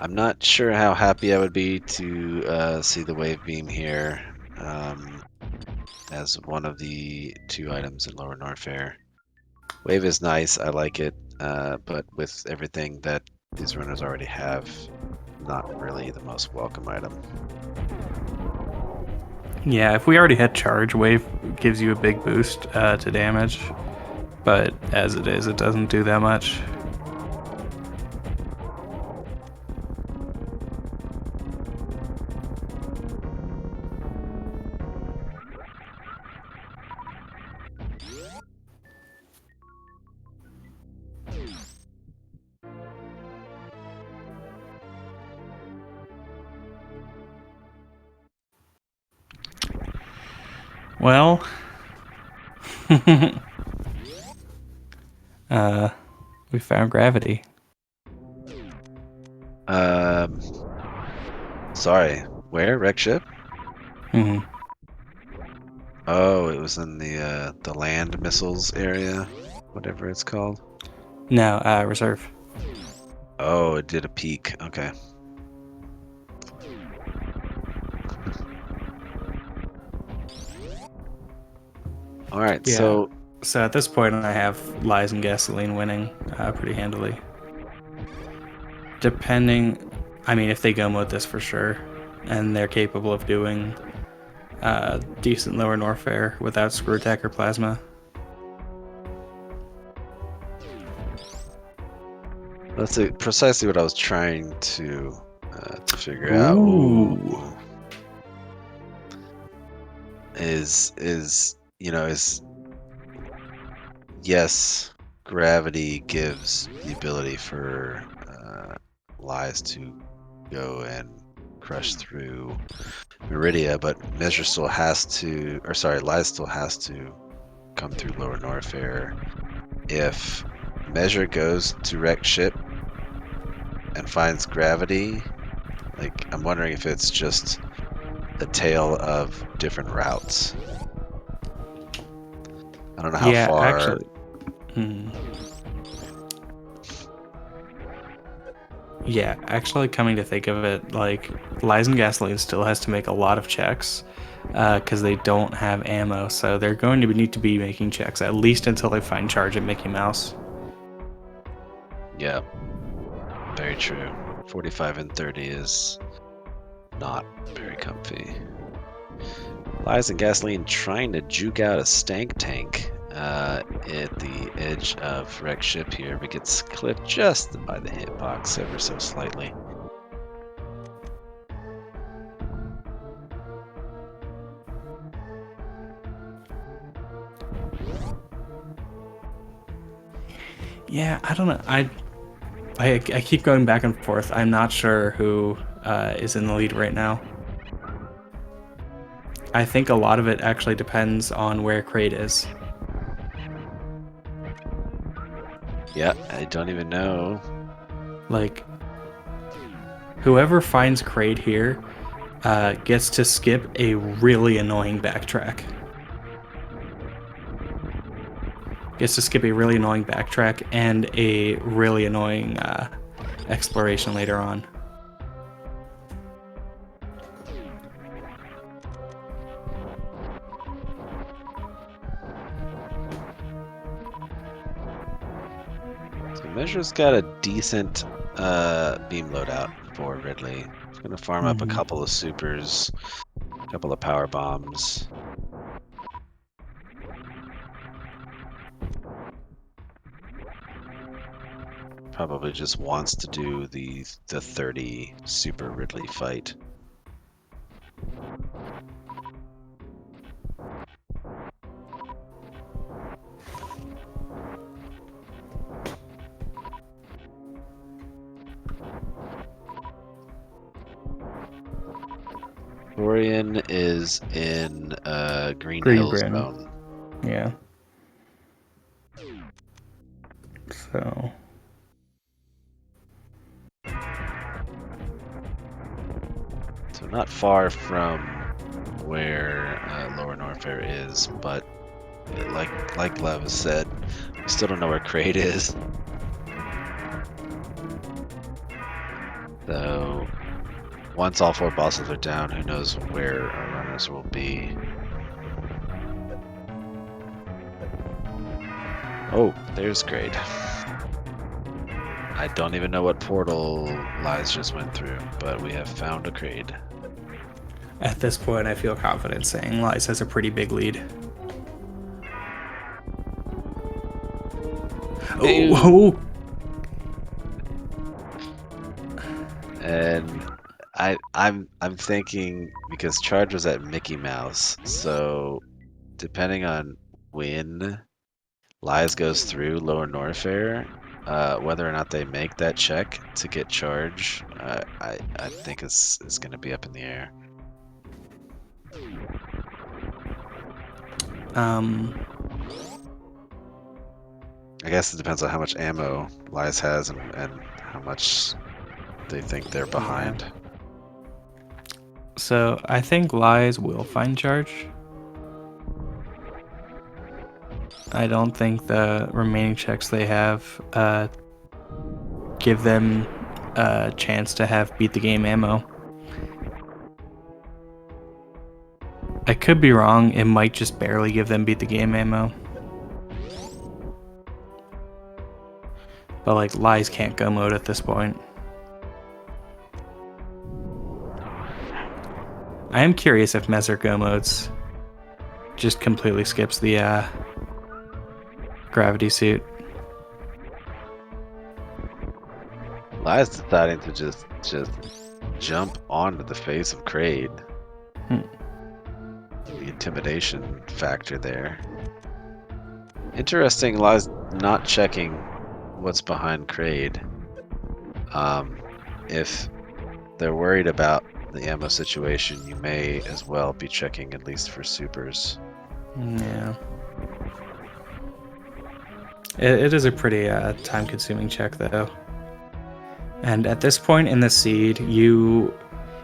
I'm not sure how happy I would be to see the wave beam here as one of the 2 items in Lower Norfair. Wave is nice, I like it, but with everything that these runners already have, not really the most welcome item. Yeah, if we already had charge, wave gives you a big boost to damage, but as it is, it doesn't do that much. Well, we found gravity. Sorry, where? Wreck ship? Hmm. Oh, it was in the land missiles area, whatever it's called. No, reserve. Oh, it did a peak. Okay. All right, Yeah. so So at this point, I have lies and gasoline winning pretty handily. Depending, I mean, if they go mode this for sure, and they're capable of doing decent lower Norfair without screw attack or plasma. that's precisely what I was trying to figure out. Ooh. Ooh. Is yes, gravity gives the ability for lies to go and crush through Meridia, but Mesyr still has to, or sorry, lies still has to come through Lower Norfair. If Mesyr goes to wreck ship and finds gravity, like I'm wondering if it's just a tale of different routes. I don't know how Yeah, far. actually. Yeah, actually, coming to think of it, like, Lies and Gasoline still has to make a lot of checks because they don't have ammo, so they're going to need to be making checks at least until they find charge at Mickey Mouse. Yeah, very true. 45 and 30 is not very comfy. Lies and Gasoline trying to juke out a stank tank at the edge of wreck ship here, but gets clipped just by the hitbox ever so slightly. Yeah, I don't know. I keep going back and forth. I'm not sure who is in the lead right now. I think a lot of it actually depends on where Crate is. Yeah, I don't even know. Like, whoever finds Crate here gets to skip a really annoying backtrack. Gets to skip a really annoying backtrack and a really annoying exploration later on. So Mesyr's got a decent beam loadout for Ridley. He's gonna farm up a couple of supers, a couple of power bombs. Probably just wants to do the 30 super Ridley fight. Dorian is in Green Hills Brim. zone. Yeah. So. So not far from where Lower Norfair is, but like Lev said, we still don't know where Crate is. So once all 4 bosses are down, who knows where our runners will be. Oh, there's Grade. I don't even know what portal Lies just went through, but we have found a Grade. At this point, I feel confident saying Lies has a pretty big lead. Oh, And I'm thinking because Charge was at Mickey Mouse, so depending on when Lies goes through Lower Norfair, whether or not they make that check to get Charge, I think is going to be up in the air. I guess it depends on how much ammo Lies has and how much they think they're behind. yeah. So I think Lies will find Charge. I don't think the remaining checks they have give them a chance to have beat the game ammo. I could be wrong. It might just barely give them beat the game ammo. But like Lies can't go mode at this point. I am curious if Mesyr go modes just completely skips the gravity suit. Lies deciding to just jump onto the face of Kraid. The intimidation factor there. Interesting, Lies not checking what's behind Kraid. If they're worried about the ammo situation, you may as well be checking at least for supers. Yeah. It is a pretty time-consuming check, though. And at this point in the seed, you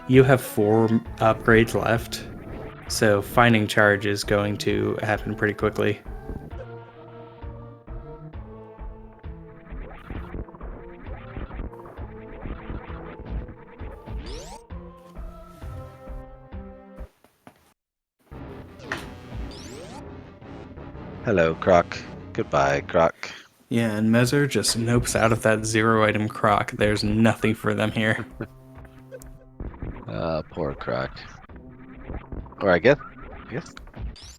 have 4 upgrades left, so finding Charge is going to happen pretty quickly. Hello, Croc. Goodbye, Croc. Yeah, and Mesyr just nopes out of that 0-item Croc. There's nothing for them here. Poor Croc. Or I guess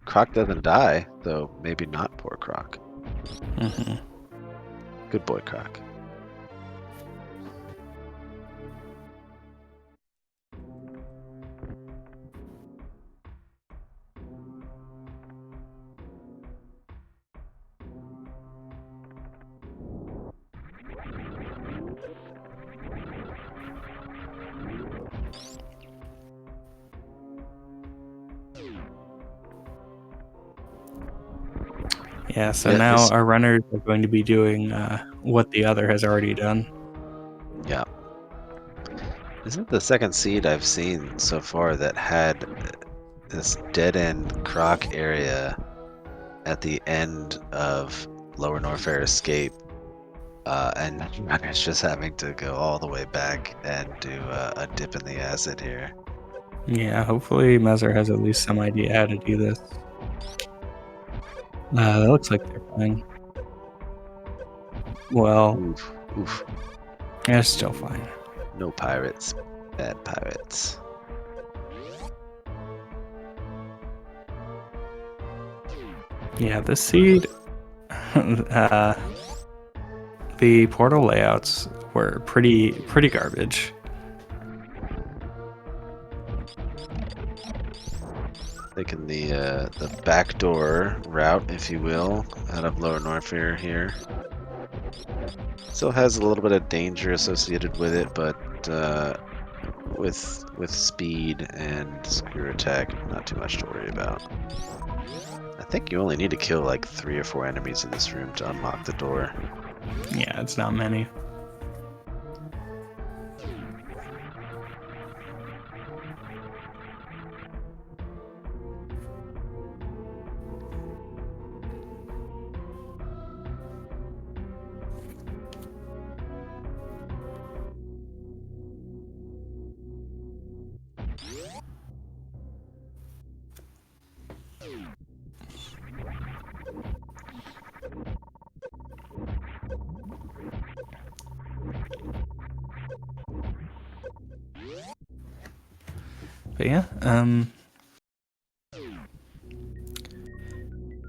Croc doesn't die, so maybe not poor Croc. Mm-hmm. Good boy, Croc. Yeah, so now our runners are going to be doing what the other has already done. Yeah. This is the second seed I've seen so far that had this dead-end Croc area at the end of Lower Norfair Escape, and runners just having to go all the way back and do a dip in the acid here. Yeah, hopefully Mesyr has at least some idea how to do this. That looks like they're fine. Well, Oof. they're still fine. No pirates. Bad pirates. Yeah, the seed, the portal layouts were pretty garbage. Taking the backdoor route, if you will, out of Lower Norfair here. Still has a little bit of danger associated with it, but with speed and screw attack, not too much to worry about. I think you only need to kill like 3 or 4 enemies in this room to unlock the door. Yeah, it's not many. But yeah,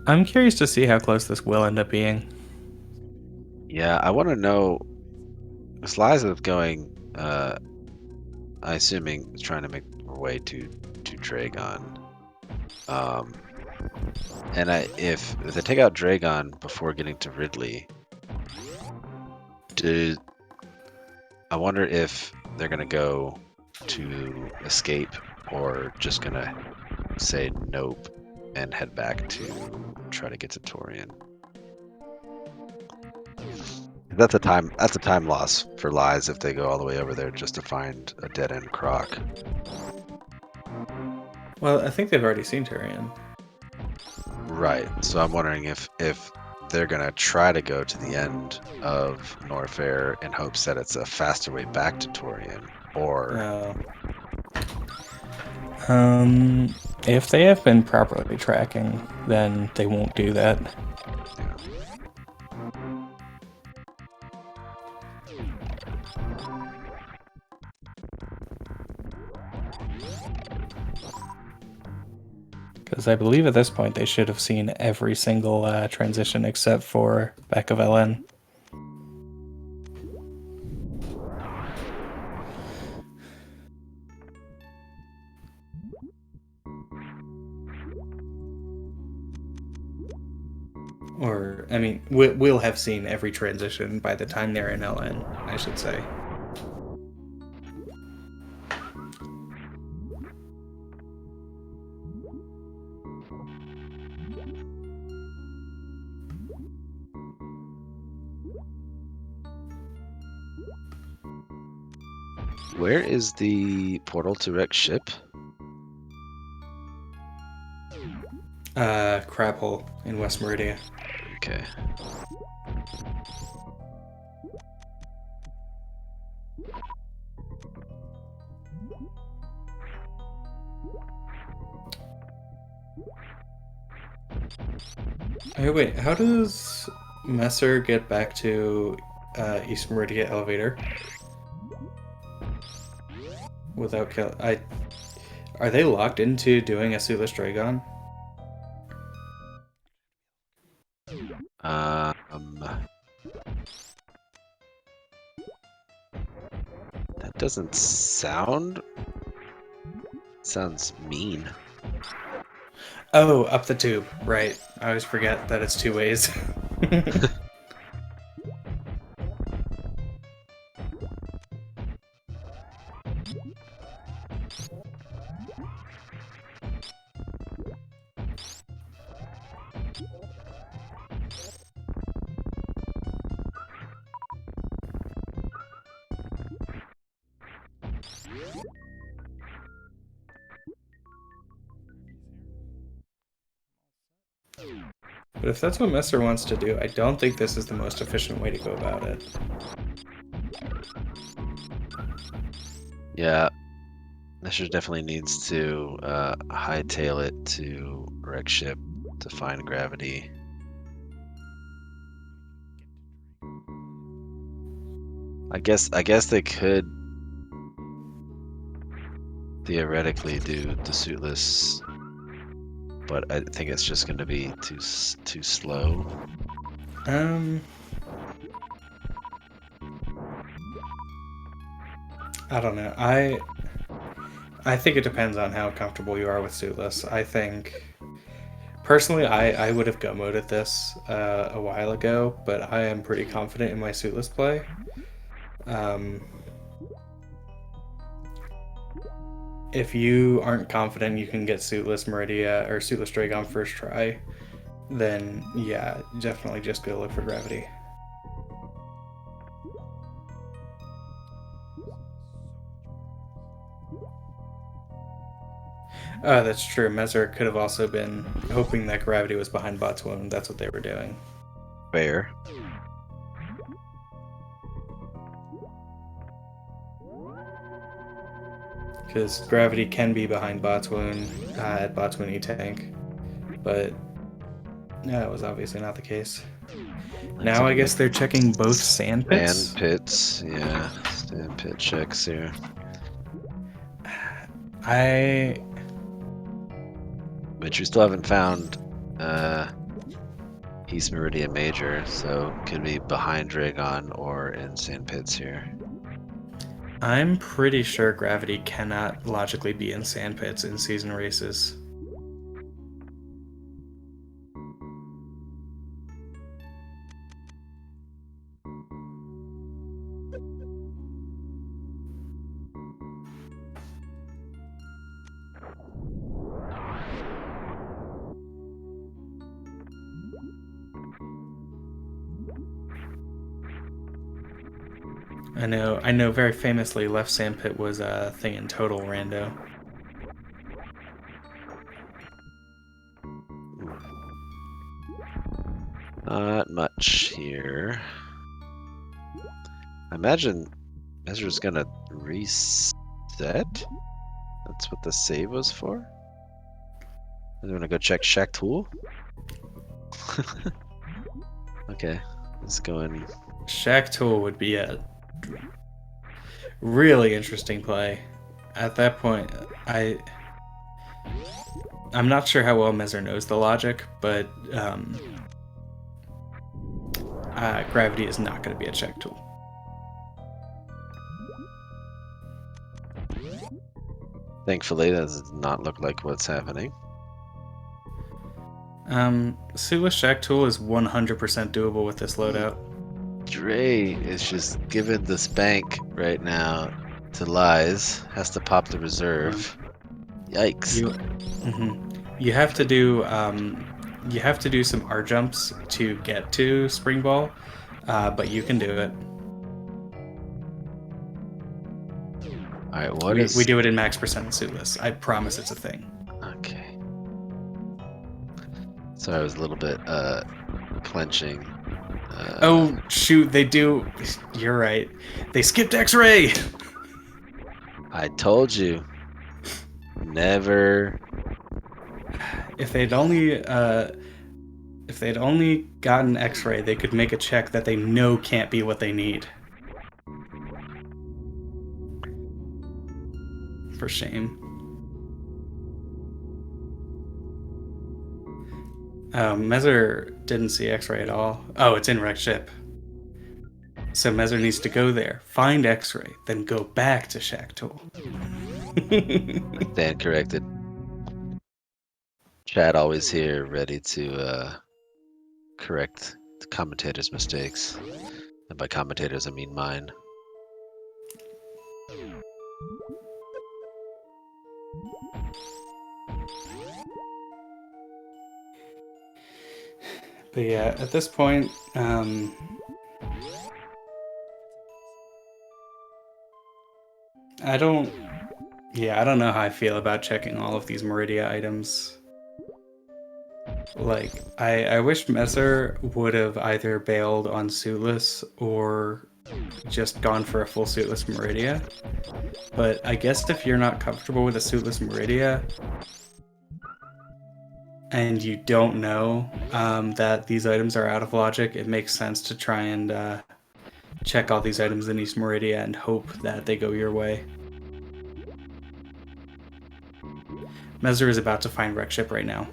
I'm curious to see how close this will end up being. Yeah, I want to know. Because Liza's going, I assuming trying to make her way to Dragon. And if they take out Dragon before getting to Ridley, I wonder if they're gonna go to escape or just gonna say nope and head back to try to get to Torian. That's a time loss for Lies if they go all the way over there just to find a dead end croc. Well, I think they've already seen Tyrion. Right. So I'm wondering if they're gonna try to go to the end of Norfair in hopes that it's a faster way back to Torian, or If they have been properly tracking, then they won't do that. Because I believe at this point they should have seen every single transition except for back of LN. Or, I mean, we'll have seen every transition by the time they're in LN, I should say. where is the portal to Rex ship? Crab Hole in West Meridia. Okay. Hey, wait, how does Mesyr get back to East Meridia elevator without kill? Are they locked into doing a suitless Dragon? That doesn't sounds mean. Oh, up the tube, right. I always forget that it's two ways. But if that's what Mesyr wants to do, I don't think this is the most efficient way to go about it. Yeah, Mesyr definitely needs to hightail it to Rex ship to find gravity. I guess they could theoretically do the suitless, but I think it's just going to be too slow. I don't know. I think it depends on how comfortable you are with suitless. I think personally, I would have go moded this a while ago, but I am pretty confident in my suitless play. If you aren't confident you can get suitless Meridia or suitless Dragon first try, then yeah, definitely just go look for gravity. That's true. Mesyr could have also been hoping that gravity was behind Bot's wound. That's what they were doing. Fair. Because gravity can be behind Bot's wound at Bot's wound E-Tank. But that was obviously not the case. Now I guess they're checking both sand pits? Sand pits, yeah. Sand pit checks here. I But you still haven't found East Meridian Major, so could be behind Dragon or in Sand Pits here. I'm pretty sure gravity cannot logically be in sandpits in season races. I know very famously left sandpit was a thing in Total Rando. Not much here. I imagine Mesyr's gonna reset? That's what the save was for? I'm gonna go check Shack Tool? Okay, let's go in. Shack Tool would be a really interesting play. At that point, I'm not sure how well Mesyr knows the logic, but gravity is not going to be a check tool. Thankfully, that does not look like what's happening. Suitless Shack Tool is 100% doable with this loadout. Dre is just giving the spank right now to Lies. Has to pop the reserve. Yikes. You have to do some R jumps to get to Spring Ball, but you can do it. Alright, we do it in max percent and suitless. I promise it's a thing. Okay. Sorry, I was a little bit clenching. Oh shoot, they do. You're right. They skipped X-ray. I told you. Never. If they'd only gotten X-ray, they could make a check that they know can't be what they need. For shame. Mesyr didn't see X-ray at all. Oh, it's in wrecked ship. So Mesyr needs to go there, find X-ray, then go back to Shack Tool. Stand corrected. Chad always here, ready to correct the commentator's mistakes. And by commentators, I mean mine. But yeah, at this point, I don't know how I feel about checking all of these Meridia items. Like, I wish Mesyr would have either bailed on Suitless or just gone for a full Suitless Meridia. But I guess if you're not comfortable with a Suitless Meridia, and you don't know that these items are out of logic, it makes sense to try and check all these items in East Meridia and hope that they go your way. Mesyr is about to find wreck ship right now.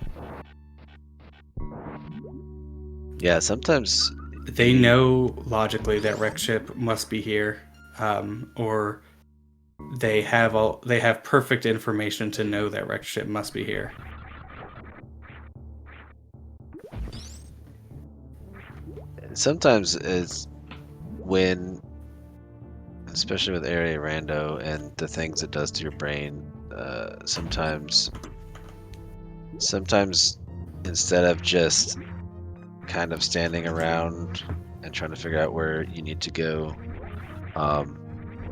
Yeah, sometimes they know logically that wreck ship must be here, or they have perfect information to know that wreck ship must be here. Sometimes it's when, especially with area rando and the things it does to your brain, sometimes instead of just kind of standing around and trying to figure out where you need to go,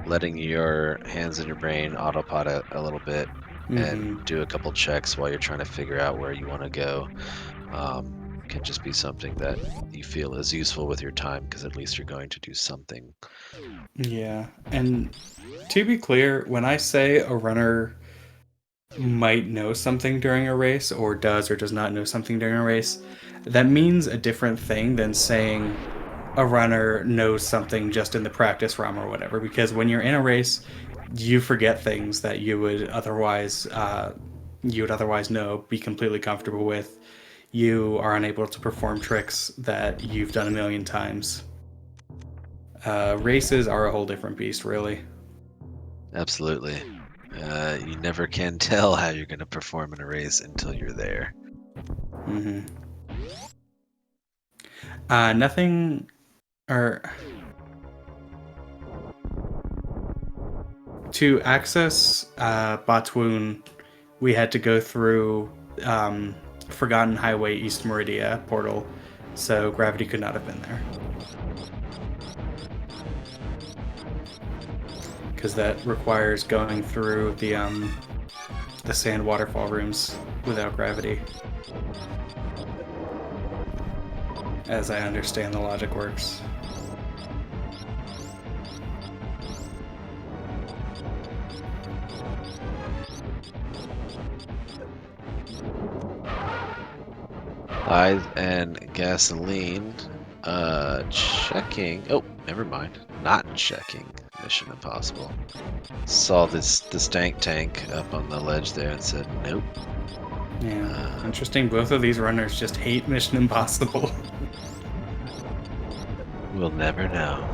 letting your hands and your brain autopilot a little bit and do a couple checks while you're trying to figure out where you want to go can just be something that you feel is useful with your time, because at least you're going to do something. Yeah, and to be clear, when I say a runner might know something during a race, or does not know something during a race, that means a different thing than saying a runner knows something just in the practice ROM or whatever. Because when you're in a race, you forget things that you would otherwise know, be completely comfortable with. You are unable to perform tricks that you've done a million times. Races are a whole different beast, really. Absolutely. You never can tell how you're going to perform in a race until you're there. Hmm. Nothing, or to access Batwoon, we had to go through Forgotten Highway East Meridia portal, so gravity could not have been there. Because that requires going through the sand waterfall rooms without gravity. As I understand the logic works. Lies and gasoline. Checking. Oh, never mind. Not checking. Mission Impossible. Saw this stank tank up on the ledge there and said nope. Yeah, interesting. Both of these runners just hate Mission Impossible. We'll never know.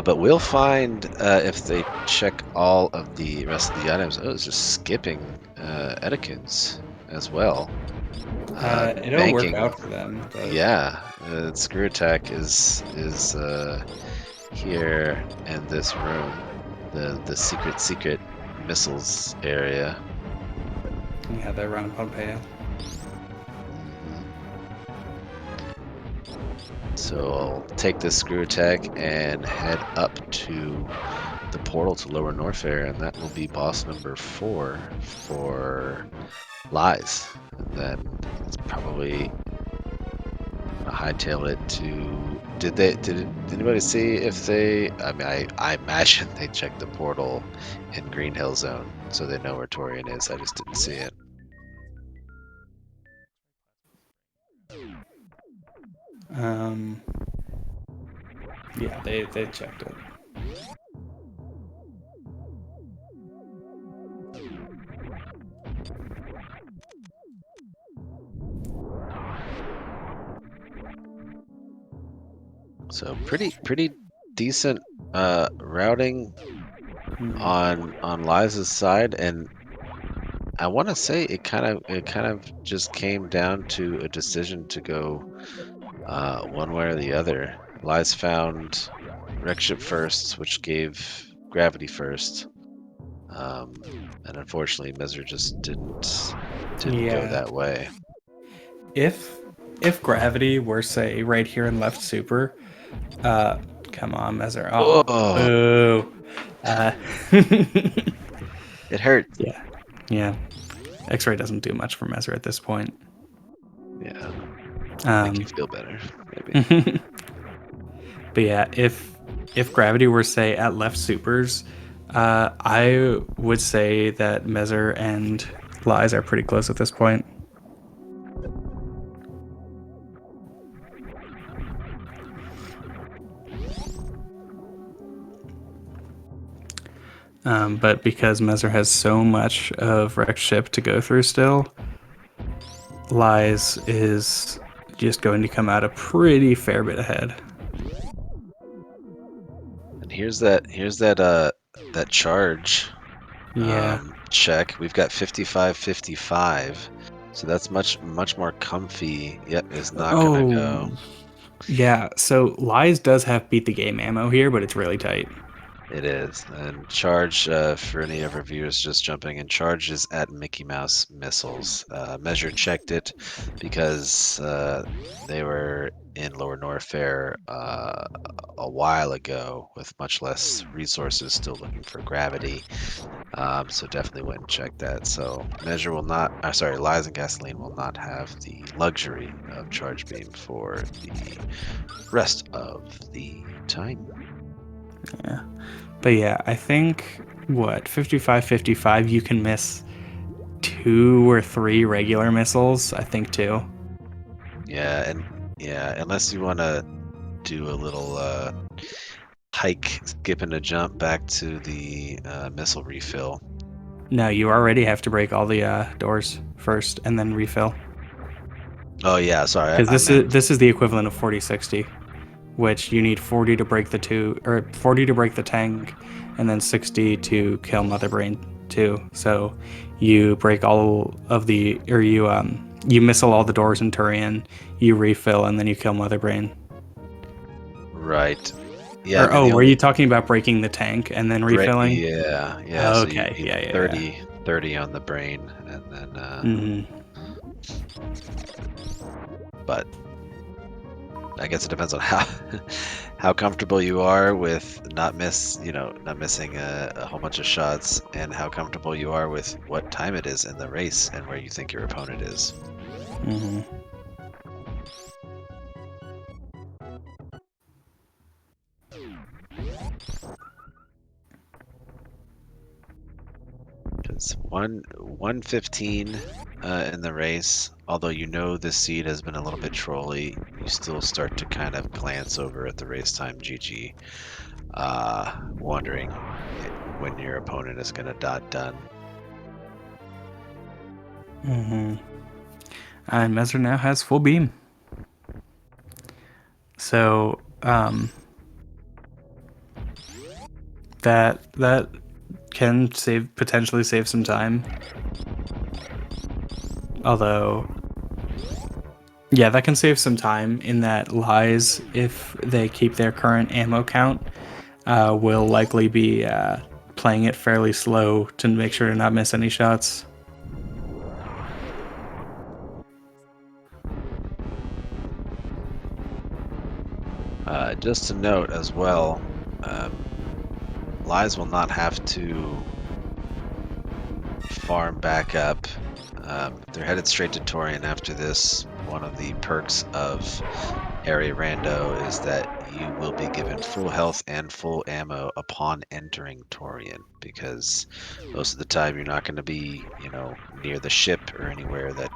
But we'll find if they check all of the rest of the items. Oh, it's just skipping etiquettes as well. It'll work Banking. out for them. But Yeah, screw attack is here in this room, the secret missiles area. yeah, they're around Pompeii. So I'll take this screw attack and head up to the portal to Lower Norfair, and that will be boss number 4 for Lies. And then it's probably hightail it to. Did anybody see if they? I mean, I imagine they checked the portal in Green Hill Zone, so they know where Torian is. I just didn't see it. Um, yeah, they checked it. So pretty decent routing on Liza's side, and I want to say it kind of just came down to a decision to go one way or the other. Liz found wreck ship first, which gave gravity first, and unfortunately, Mesyr just didn't go Yeah, that way. if if gravity were say right here in left super, uh, come on, Mesyr. Oh, Oh, boo. Uh, it hurt. yeah, yeah. X-ray doesn't do much for Mesyr at this point. Yeah, make you Um, feel better, maybe. but yeah, if gravity were say at left supers, I would say that Mesyr and Lies are pretty close at this point. But because Mesyr has so much of Rex ship to go through still, Lies is just going to come out a pretty fair bit ahead. And that charge Yeah. check. We've got 55-55, so that's much more comfy. Yep, is not gonna Oh, go. yeah. So Lies does have beat the game ammo here, but it's really tight. It is. And charge, for any of our viewers just jumping in, charge is at Mickey Mouse missiles. Mesyr checked it because they were in Lower Norfair a while ago with much less resources, still looking for gravity. So definitely went and checked that. So Mesyr will not, sorry, Lies and Gasoline will not have the luxury of charge beam for the rest of the time. Yeah. But yeah, I think what 55-55 you can miss 2 or 3 regular missiles. I think 2. Yeah, and yeah, unless you want to do a little hike, skip, and a jump back to the missile refill. No, you already have to break all the doors first and then refill. Oh yeah, sorry, Because I meant. this is the equivalent of 40-60, which you need 40 to break the 40 to break the tank, and then 60 to kill Mother Brain 2. So you break all of the, or you missile all the doors in Turian, you refill, and then you kill Mother Brain. Right. Yeah, I Or mean the were only you talking about breaking the tank and then refilling? yeah. So you Okay, need yeah. 30 on the brain, and then but I guess it depends on how how comfortable you are with not missing a whole bunch of shots, and how comfortable you are with what time it is in the race and where you think your opponent is. Mm-hmm. Because 115 in the race, although you know this seed has been a little bit trolly, you still start to kind of glance over at the race time GG, wondering when your opponent is going to dot done. Mm-hmm. And Mesyr now has full beam. So that can potentially save some time. Although, yeah, that can save some time in that lies, if they keep their current ammo count, will likely be playing it fairly slow to make sure to not miss any shots. Just to note as well, Lies will not have to farm back up. They're headed straight to Torian after this. One of the perks of Area Rando is that you will be given full health and full ammo upon entering Torian, because most of the time you're not going to be, near the ship or anywhere that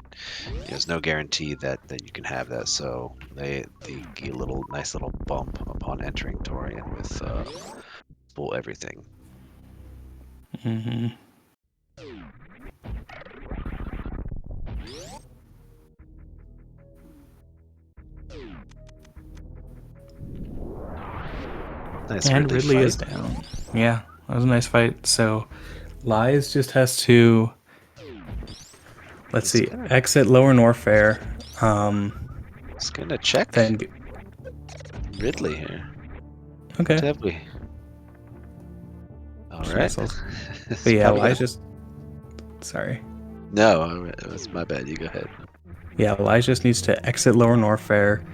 there's no guarantee that you can have that. So they give a nice little bump upon entering Torian with full everything. Mm-hmm. Nice And Ridley fight. is down. Yeah, that was a nice fight. So Lies just has to, let's see, exit Lower Norfair. Just gonna check Then Ridley here. okay. What have we? All right. Missiles. But yeah, Lies just. Sorry. No, it was my bad. You go ahead. Yeah, Lies just needs to exit Lower Norfair,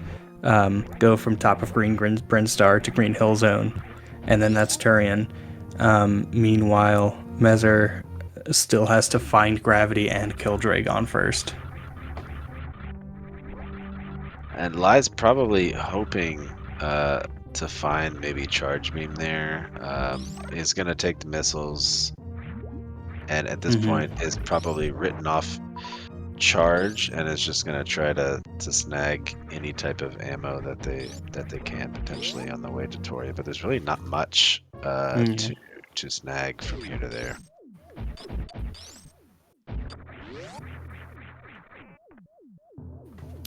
go from top of Green Brinstar to Green Hill Zone, and then that's Turian. Meanwhile, Mesyr still has to find Gravity and kill Dragon first. And Lie's probably hoping to find maybe Charge Beam there. He's gonna take the missiles, and at this point is probably written off Charge, and is just gonna try to snag any type of ammo that they can potentially on the way to Toria. But there's really not much to snag from here to there.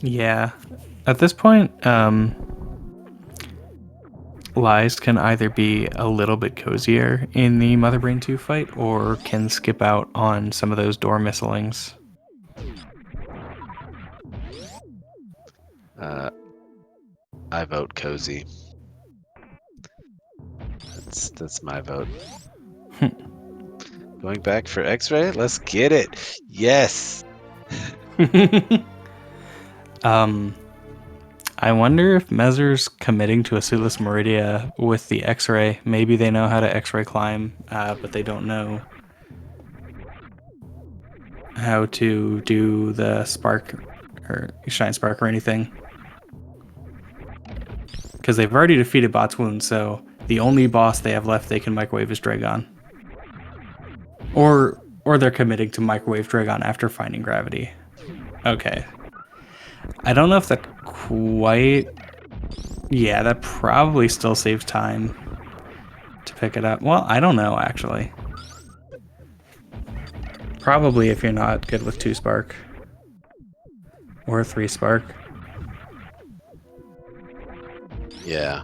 Yeah. At this point, Lies can either be a little bit cozier in the Mother Brain 2 fight, or can skip out on some of those door missilings. I vote cozy. That's my vote. Going back for X-ray? Let's get it. Yes. I wonder if Mesyr's committing to a suitless Meridia with the X-ray. Maybe they know how to X-ray climb, but they don't know how to do the spark or shine spark or anything. Because they've already defeated Bot's Wound, so the only boss they have left they can microwave is Dragon. Or they're committing to microwave Dragon after finding Gravity. Okay. I don't know if that quite Yeah, that probably still saves time to pick it up. Well, I don't know, actually. Probably if you're not good with 2 spark. Or 3 spark. Yeah.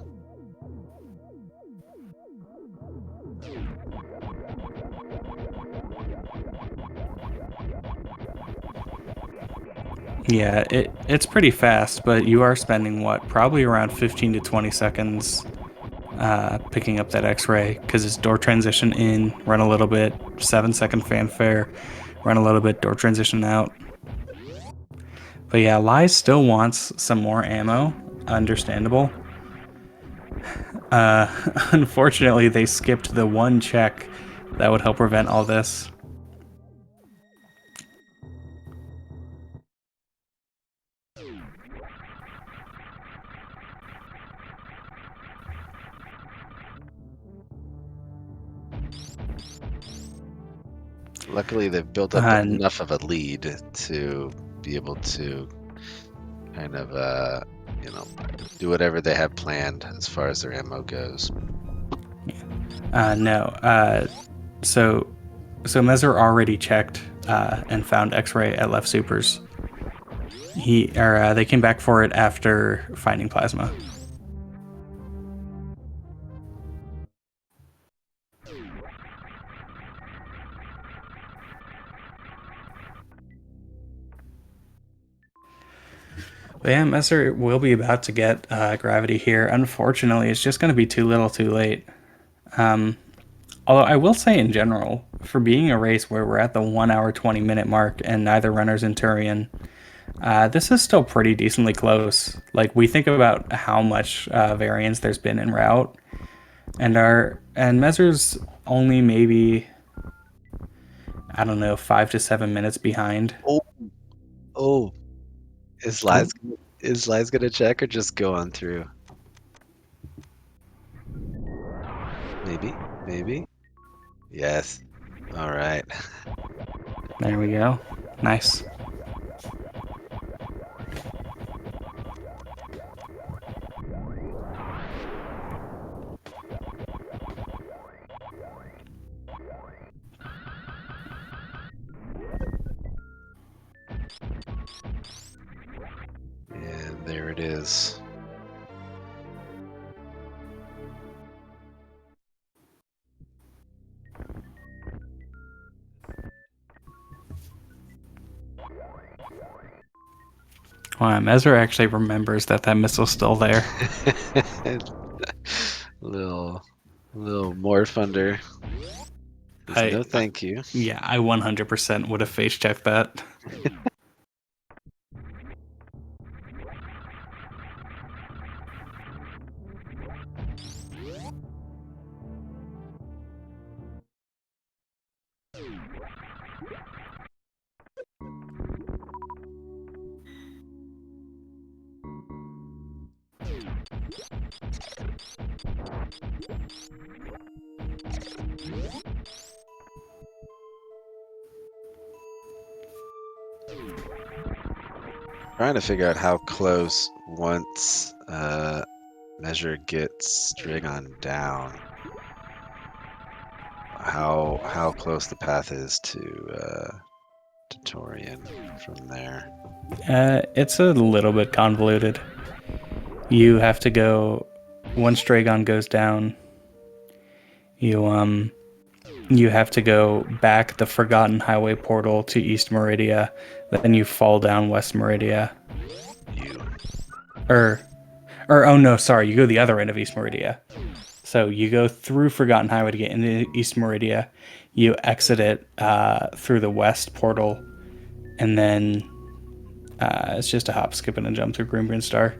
Yeah, it's pretty fast, but you are spending what? Probably around 15 to 20 seconds picking up that X-ray because it's door transition in, run a little bit, 7-second fanfare, run a little bit, door transition out. But yeah, Lies still wants some more ammo. Understandable. Unfortunately, they skipped the one check that would help prevent all this. Luckily, they've built up Uh, enough of a lead to be able to kind of, do whatever they have planned as far as their ammo goes. no. So Mesyr already checked and found X-ray at left supers. They came back for it after finding plasma. But yeah, Mesyr will be about to get gravity here. Unfortunately, it's just going to be too little too late. Although I will say in general, for being a race where we're at the 1 hour 20-minute mark and neither runner's in Turian, this is still pretty decently close. Like we think about how much variance there's been in route, and Mesyr's only maybe, I don't know, 5 to 7 minutes behind. Oh, oh, is Oh, Lies gonna check or just go on through? Maybe. Yes. All right. there we go. Nice. And there it is. Wow, Mesyr actually remembers that missil's still there. little morph under. No, thank you. Yeah, I 100% would have face checked that. Trying to figure out how close once Mesyr gets Dragon down. How close the path is to Torian from there. It's a little bit convoluted. You have to go once Dragon goes down. You have to go back the Forgotten Highway portal to East Meridia, then you fall down West Meridia. You. Or oh no, sorry, you go the other end of East Meridia. So you go through Forgotten Highway to get into East Meridia. You exit it through the West portal, and then it's just a hop, skip, and a jump through Green Star.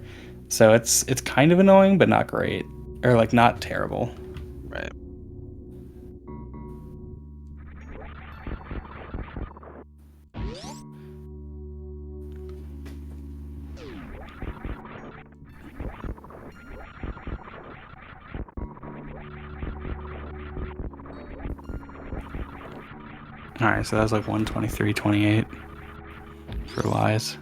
So it's kind of annoying, but not great, or like not terrible. Right. All right, so that was like 123.28 for Lies.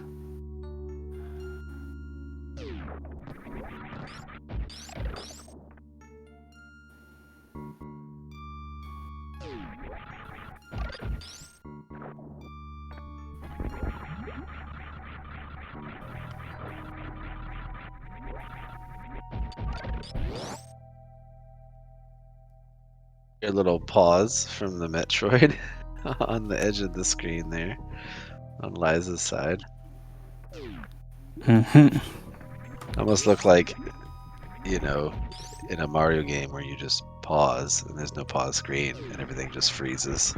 Your little pause from the Metroid on the edge of the screen there on Liza's side. Mm-hmm. Almost look like, you know, in a Mario game where you just pause and there's no pause screen and everything just freezes.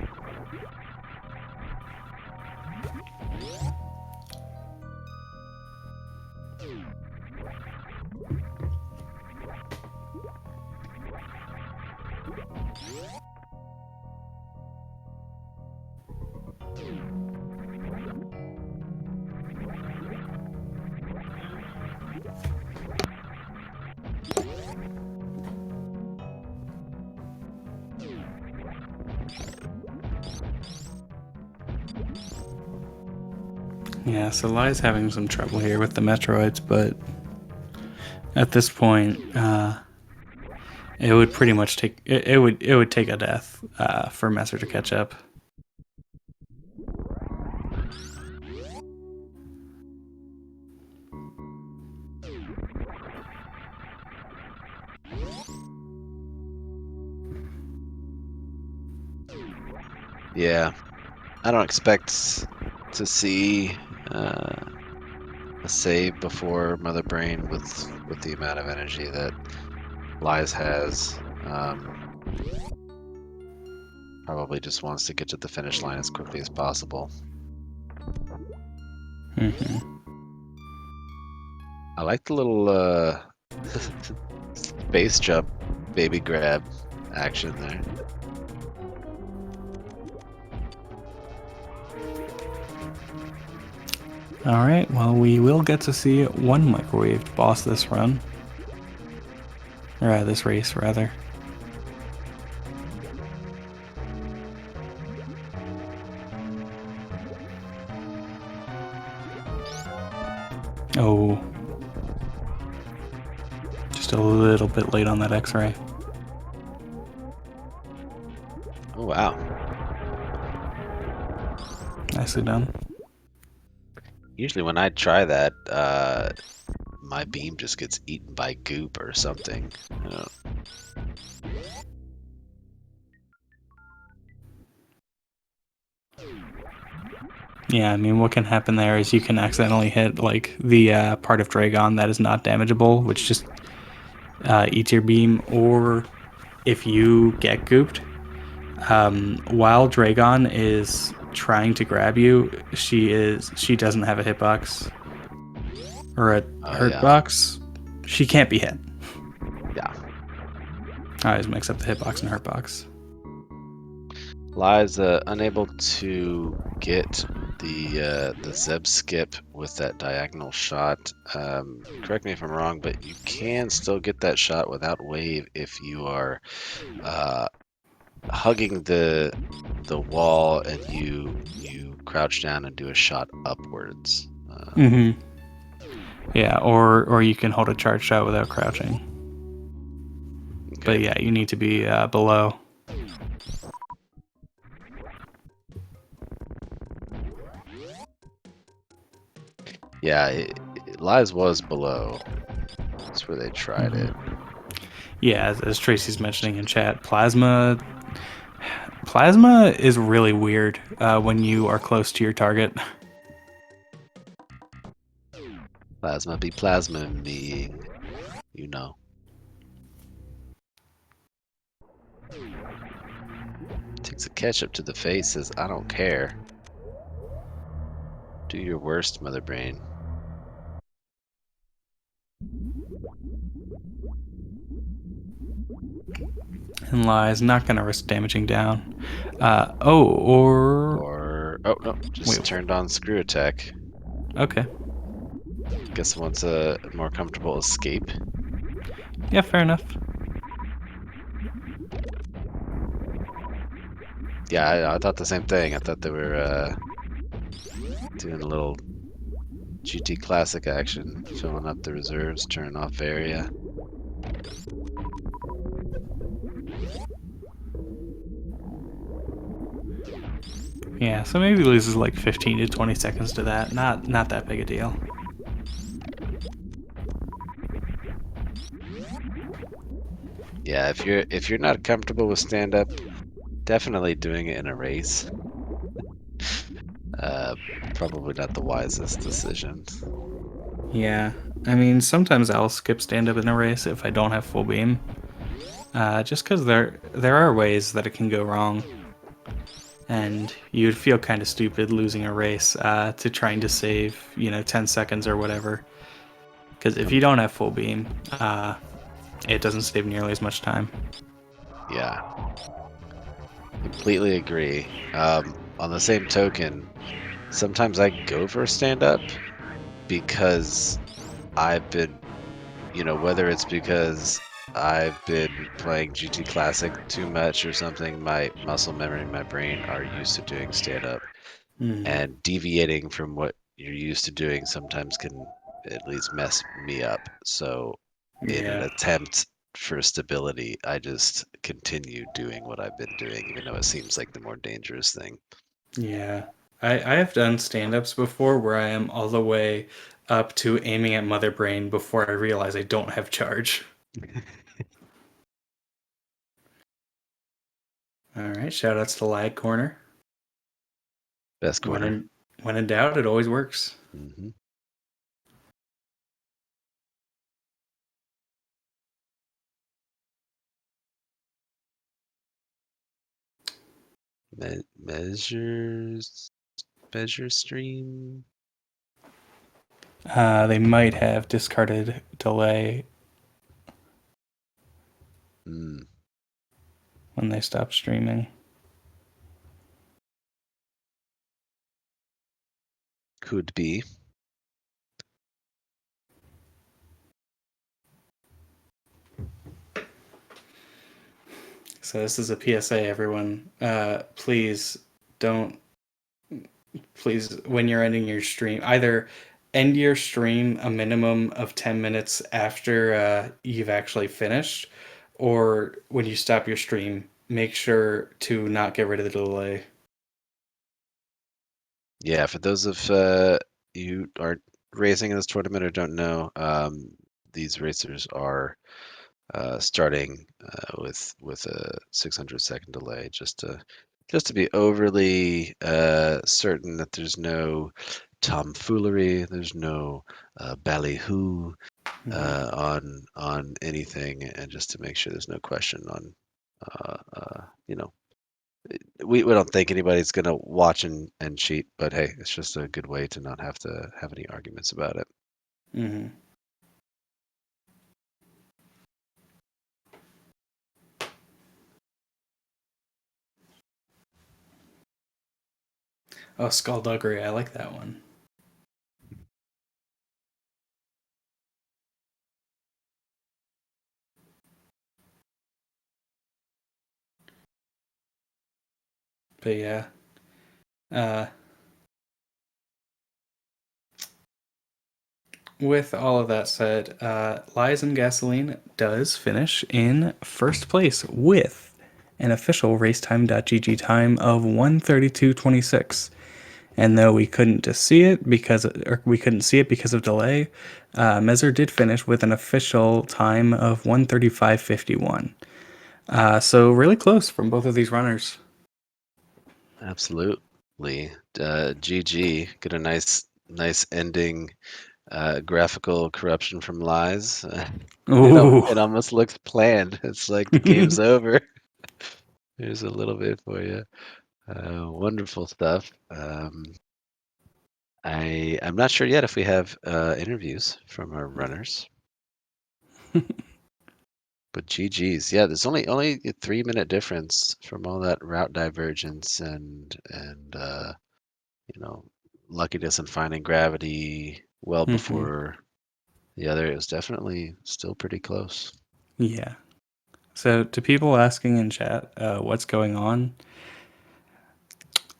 Yeah, so Lai's having some trouble here with the Metroids, but at this point, it would pretty much take it would take a death for Mesyr to catch up. Yeah, I don't expect to see a save before Mother Brain with the amount of energy that Lies has. Probably just wants to get to the finish line as quickly as possible. Mm-hmm. I like the little space jump baby grab action there. All right, well, we will get to see one microwaved boss this run. Or this race, rather. Oh. Just a little bit late on that X-ray. Oh, wow. Nicely done. Usually when I try that, my beam just gets eaten by goop or something. Yeah, I mean, what can happen there is you can accidentally hit, like, the part of Dragon that is not damageable, which just eats your beam, or if you get gooped, while Dragon is trying to grab you, she doesn't have a hitbox or a hurt box. She can't be hit. Yeah. I always mix up the hitbox and hurt box. Lies unable to get the Zeb skip with that diagonal shot. Correct me if I'm wrong, but you can still get that shot without wave if you are hugging the wall and you crouch down and do a shot upwards. Mm-hmm. Yeah, or you can hold a charge shot without crouching. Okay. But yeah, you need to be below. Yeah, Lies was below. That's where they tried it. Yeah, as Tracy's mentioning in chat, Plasma is really weird when you are close to your target. Plasma be plasma me, you know. Takes a ketchup to the face, says, I don't care. Do your worst, Mother Brain. And Lies not gonna risk damaging down. Oh no, just turned on screw attack. Okay. Guess it wants a more comfortable escape. Yeah, fair enough. Yeah, I thought the same thing. I thought they were doing a little GT Classic action, filling up the reserves, turning off area. Yeah, so maybe loses like 15 to 20 seconds to that. Not that big a deal. Yeah, if you're not comfortable with stand up, definitely doing it in a race. Uh, Probably not the wisest decision. Yeah, I mean, sometimes I'll skip stand up in a race if I don't have full beam, just because there are ways that it can go wrong, and you'd feel kind of stupid losing a race to trying to save 10 seconds or whatever. Because if you don't have full beam, it doesn't save nearly as much time. Yeah, completely agree. On the same token, sometimes I go for a stand up because I've been, whether it's because I've been playing GT Classic too much or something, my muscle memory and my brain are used to doing stand up, Mm, and deviating from what you're used to doing sometimes can at least mess me up. So, in an yeah, attempt for stability, I just continue doing what I've been doing, even though it seems like the more dangerous thing. yeah. I have done stand ups before where I am all the way up to aiming at Mother Brain before I realize I don't have charge. All right, shout outs to Lag Corner. Best When corner. in when in doubt, it always works. hmm Measures, measure stream. They might have discarded delay Hmm. when they stopped streaming. Could be. So this is a PSA, everyone. Don't please when you're ending your stream, either end your stream a minimum of 10 minutes after you've actually finished, or when you stop your stream, make sure to not get rid of the delay. Yeah, for those of you who aren't racing in this tournament or don't know, these racers are starting with a 600-second delay, just to be overly certain that there's no tomfoolery, there's no ballyhoo Mm-hmm. on anything, and just to make sure there's no question on, uh, uh, you know, we don't think anybody's gonna watch and cheat, but hey, it's just a good way to not have to have any arguments about it. Mm-hmm. Oh, Skullduggery, I like that one. But yeah, uh, with all of that said, Lies and Gasoline does finish in first place with an official racetime.gg time of 1:32:26. And though we couldn't just see it because of delay, Mesyr did finish with an official time of 1:35:51. So really close from both of these runners. Absolutely. GG. Get a nice ending. Graphical corruption from lies. Ooh. It almost looks planned. It's like the game's over. Here's a little bit for you. Wonderful stuff. I'm not sure yet if we have interviews from our runners, but GG's. Yeah, there's only a 3-minute difference from all that route divergence and you know luckiness and finding gravity well hmm before the other. It was definitely still pretty close. Yeah. So to people asking in chat what's going on,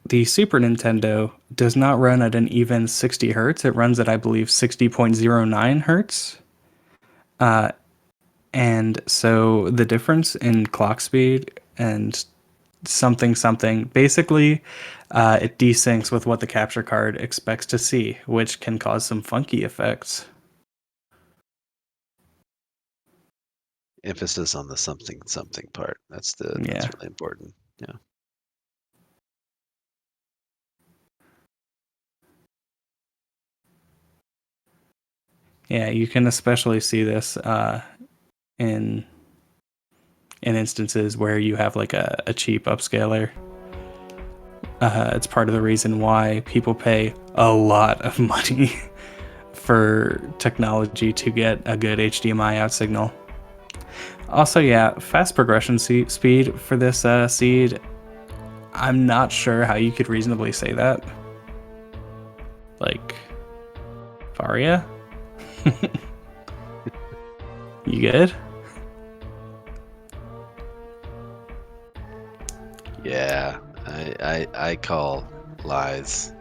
the Super Nintendo does not run at an even 60 hertz. It runs at, I believe, 60.09 hertz. And so the difference in clock speed and something something basically it desyncs with what the capture card expects to see, which can cause some funky effects. Emphasis on the something part. That's Yeah. really important. Yeah. Yeah, you can especially see this in instances where you have like a cheap upscaler. It's part of the reason why people pay a lot of money for technology to get a good HDMI out signal. Also, yeah, fast progression speed for this seed. I'm not sure how you could reasonably say that. Like, Faria? You good? Yeah. I call lies,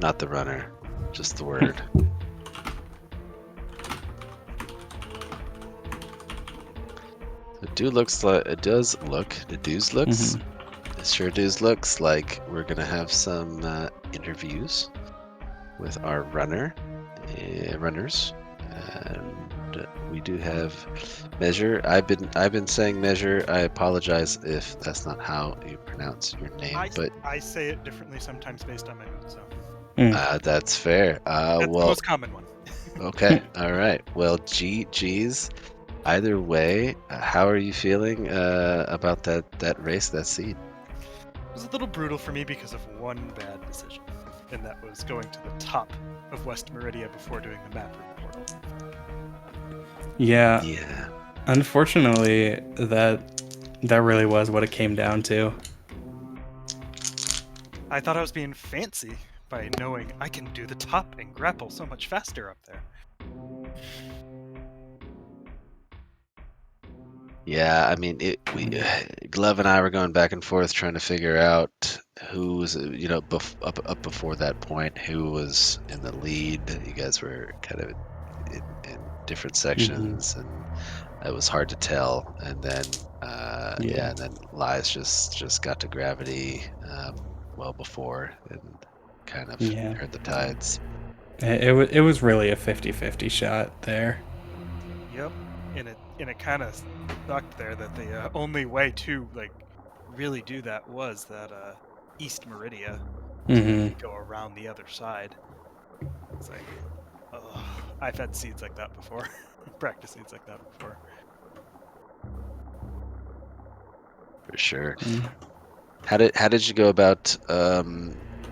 not the runner, just the word. It does look. Mm-hmm. It sure looks like we're gonna have some interviews with our runners, and we do have Mesyr. I've been saying Mesyr. I apologize if that's not how you pronounce your name, but I say it differently sometimes based on my mood, so that's fair. that's the Well, most common one. okay, all right. Well, geez. Either way, how are you feeling about that race, that seed? It was a little brutal for me because of one bad decision, and that was going to the top of West Meridia before doing the map route portal. Yeah, Yeah. unfortunately, that really was what it came down to. I thought I was being fancy by knowing I can do the top and grapple so much faster up there. Yeah, I mean, Glove and I were going back and forth trying to figure out who was, up before that point, who was in the lead. You guys were kind of in different Mm-hmm. sections, and it was hard to tell. And then, Yeah. and then Lies just got to gravity well before and kind of Yeah. turned the tides. It was really a 50-50 shot there. Yep, and it kind of sucked there that the only way to really do that was that East Meridia to Mm-hmm. go around the other side. It's like, oh, I've had seeds like that before, practice seeds like that before. For sure. Mm. How did you go about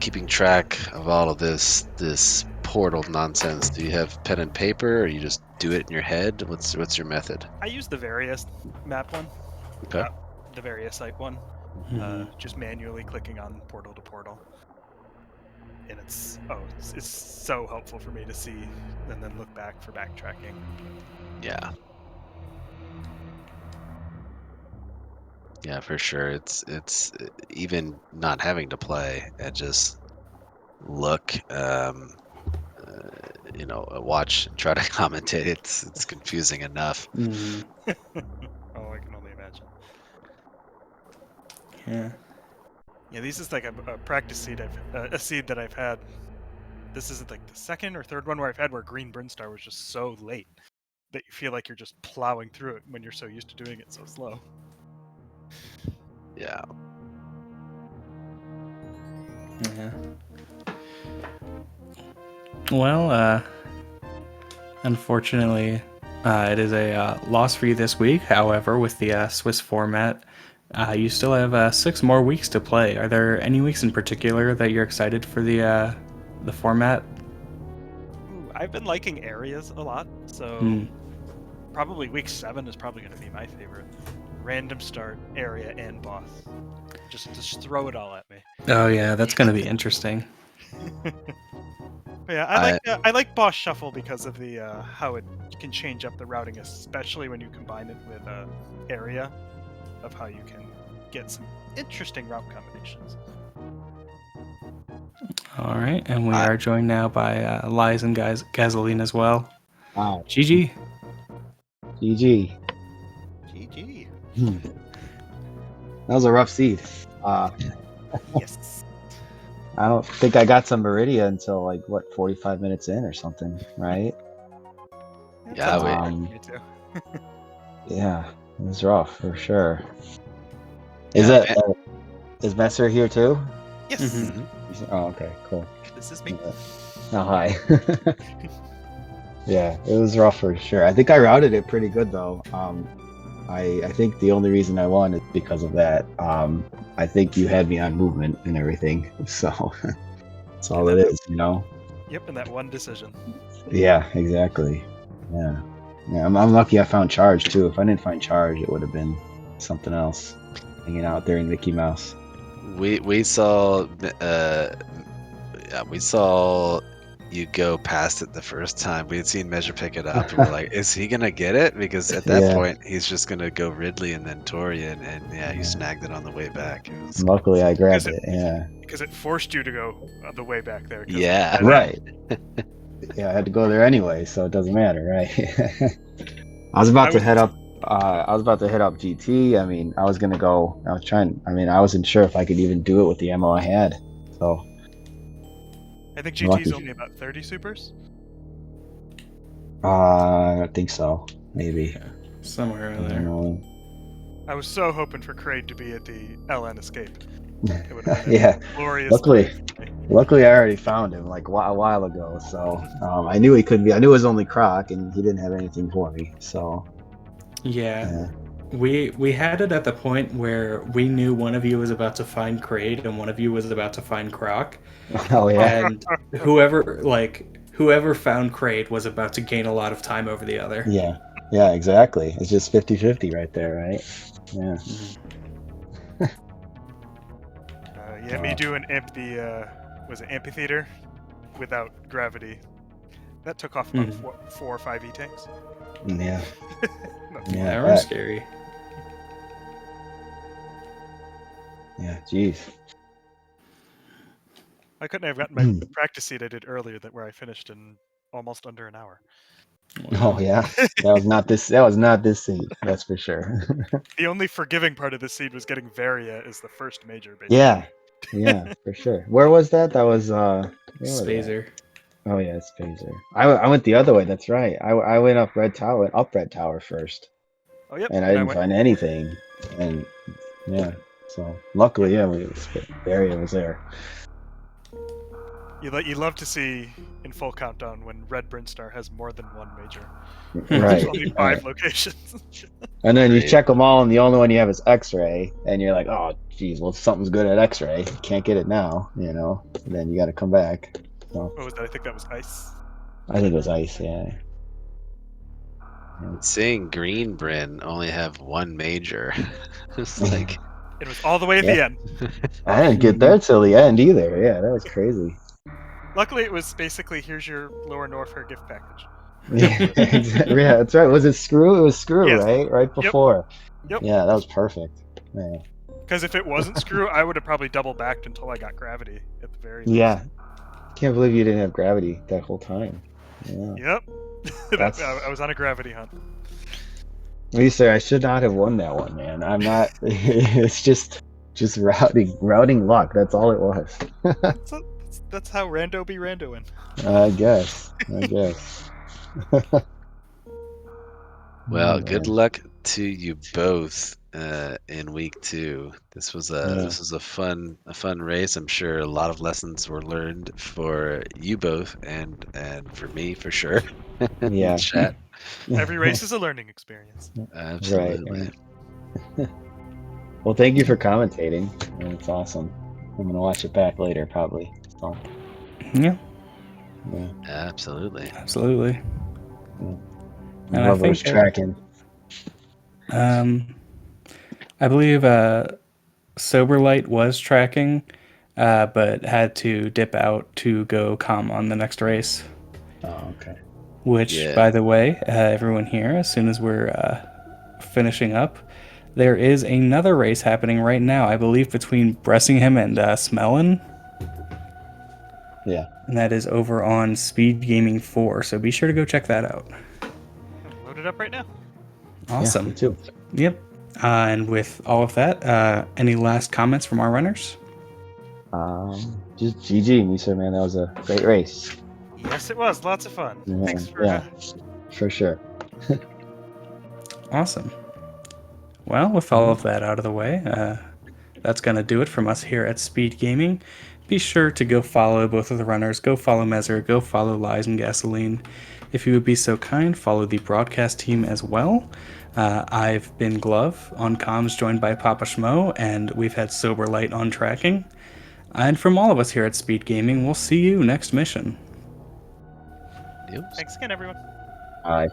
keeping track of all of this portal nonsense? Do you have pen and paper, or you just do it in your head? What's your method? I use the various map one, Okay. the various site one, Mm-hmm. just manually clicking on portal to portal. And it's so helpful for me to see and then look back for backtracking. Yeah. Yeah, for sure. It's even not having to play and just look, watch, and try to commentate. It's confusing enough. Mm-hmm. Oh, I can only imagine. Yeah. Yeah, this is like a practice seed a seed that I've had. This is like the second or third one where I've had where Green Brinstar was just so late that you feel like you're just plowing through it when you're so used to doing it so slow. Yeah. Yeah. Well, unfortunately, it is a loss for you this week. However, with the Swiss format, you still have 6 more weeks to play. Are there any weeks in particular that you're excited for the format? Ooh, I've been liking areas a lot, so Hmm. probably week 7 is probably going to be my favorite. Random start, area, and boss. Just throw it all at me. Oh yeah, that's going to be interesting. But yeah, I I like boss shuffle because of the how it can change up the routing, especially when you combine it with area, of how you can get some interesting route combinations. All right, and we I are joined now by Lies and Gasoline as well. Wow. GG. GG. GG. That was a rough seed. Yes. I don't think I got to Meridia until 45 minutes in or something, right? It's yeah, up to we par Um, for me too. Yeah, it was rough for sure. Yeah, Is it? Is Mesyr here too? Yes, Mhm. Oh, okay, cool. this is me. Yeah. Oh, hi. Yeah, it was rough for sure. I think I routed it pretty good though. I think the only reason I won is because of that. I think you had me on movement and everything, so that's all it is, you know. Yep, and that one decision. Yeah, exactly. Yeah, yeah. I'm lucky I found charge too. If I didn't find charge, it would have been something else, hanging out there in Mickey Mouse. we saw we saw you go past it the first time. We had seen Measure pick it up, and we're like, "Is he gonna get it?" Because at that Yeah. point, he's just gonna go Ridley and then Torian, and yeah, you Yeah. snagged it on the way back. It was Luckily, I grabbed Is it. Yeah. Because it forced you to go on the way back there. 'cause Yeah. that- Right. Yeah, I had to go there anyway, so it doesn't matter, right? I was about to head up. I was about to head up GT. I mean, I was gonna go. I was trying. I mean, I wasn't sure if I could even do it with the ammo I had. So I think Lucky. GT's only about 30 supers. I don't think so. Maybe. Somewhere I around don't there. know. I was so hoping for Kraid to be at the LN escape. It would have been Yeah. a glorious Luckily, day for me. luckily, I already found him like a while ago. So I knew he couldn't be. I knew it was only Croc, and he didn't have anything for me. So Yeah. yeah. We had it at the point where we knew one of you was about to find Kraid and one of you was about to find Croc. Oh yeah. And whoever found Kraid was about to gain a lot of time over the other. Yeah. Yeah. Exactly. It's just 50-50 right there, right? Yeah. Yeah, me doing was it amphitheater without gravity. That took off about Mhm. 4 or 5 E-tanks. Yeah. Nothing. Yeah. That was scary. Yeah. Jeez. I couldn't have gotten my practice seat I did earlier where I finished in almost under an hour. Oh yeah. That was not this. That was not this seat. That's for sure. The only forgiving part of the seed was getting Varia as the first major, basically. Yeah. Yeah. For sure. Where was that? That was where was that? Spazer. Oh yeah, it's Phaser. I went the other way. That's right. I went up Red Tower first, Oh, yep. and I and didn't went, find anything. And yeah, so luckily, yeah, Barrier was there. you love to see in full countdown when Red Brinstar has more than one major. Right. There's only 5 right. locations. And then you Great. check them all, and the only one you have is X-ray, and you're like, oh, geez, well, something's good at X-ray. Can't get it now, you know. And then you got to come back. So What was that? I think that was Ice. I think it was Ice. Yeah. Seeing Green Bryn only have one major, it's like It was all the way at Yeah. the end. I didn't get there till the end either. Yeah, that was crazy. Luckily, it was basically, here's your Lower Norfair gift package. Yeah, exactly. Yeah, that's right. Was it Screw? It was Screw, Yes. right? Right before. Yep. Yeah, that was perfect. Yeah. Because if it wasn't Screw, I would have probably double backed until I got Gravity at the very least. Yeah. Can't believe you didn't have Gravity that whole time. Yeah. Yep. That's- I was on a Gravity hunt. You say I should not have won that one, man. I'm not. It's just routing luck. That's all it was. That's how Rando be Randoing. I guess. well, Oh, good man. luck to you both in week 2. This was a fun race. I'm sure a lot of lessons were learned for you both and for me for sure. Yeah. Chat. Every race is a learning experience. Absolutely. Well, thank you for commentating. It's awesome. I'm gonna watch it back later, probably. So, Yeah, yeah. Absolutely. absolutely. And I Whoever's think, tracking. I believe Soberlight was tracking, but had to dip out to go calm on the next race. Oh, okay. Which, Yeah. by the way, everyone here, as soon as we're finishing up, there is another race happening right now, I believe, between Bressingham and Smellin. Yeah. And that is over on SpeedGaming 4, so be sure to go check that out. Load it up right now. Awesome. Yeah, me too. Yep. And with all of that, any last comments from our runners? Just GG, Mesyr, man. That was a great race. Yes, it was. Lots of fun. Yeah, Thanks for. yeah. For sure. Awesome. Well, with all of that out of the way, that's going to do it from us here at Speed Gaming. Be sure to go follow both of the runners. Go follow Mesyr. Go follow Lies and Gasoline. If you would be so kind, follow the broadcast team as well. I've been Glove on comms, joined by Papa Schmo, and we've had Sober Light on tracking. And from all of us here at Speed Gaming, we'll see you next mission. Yep. Thanks again, everyone. All right.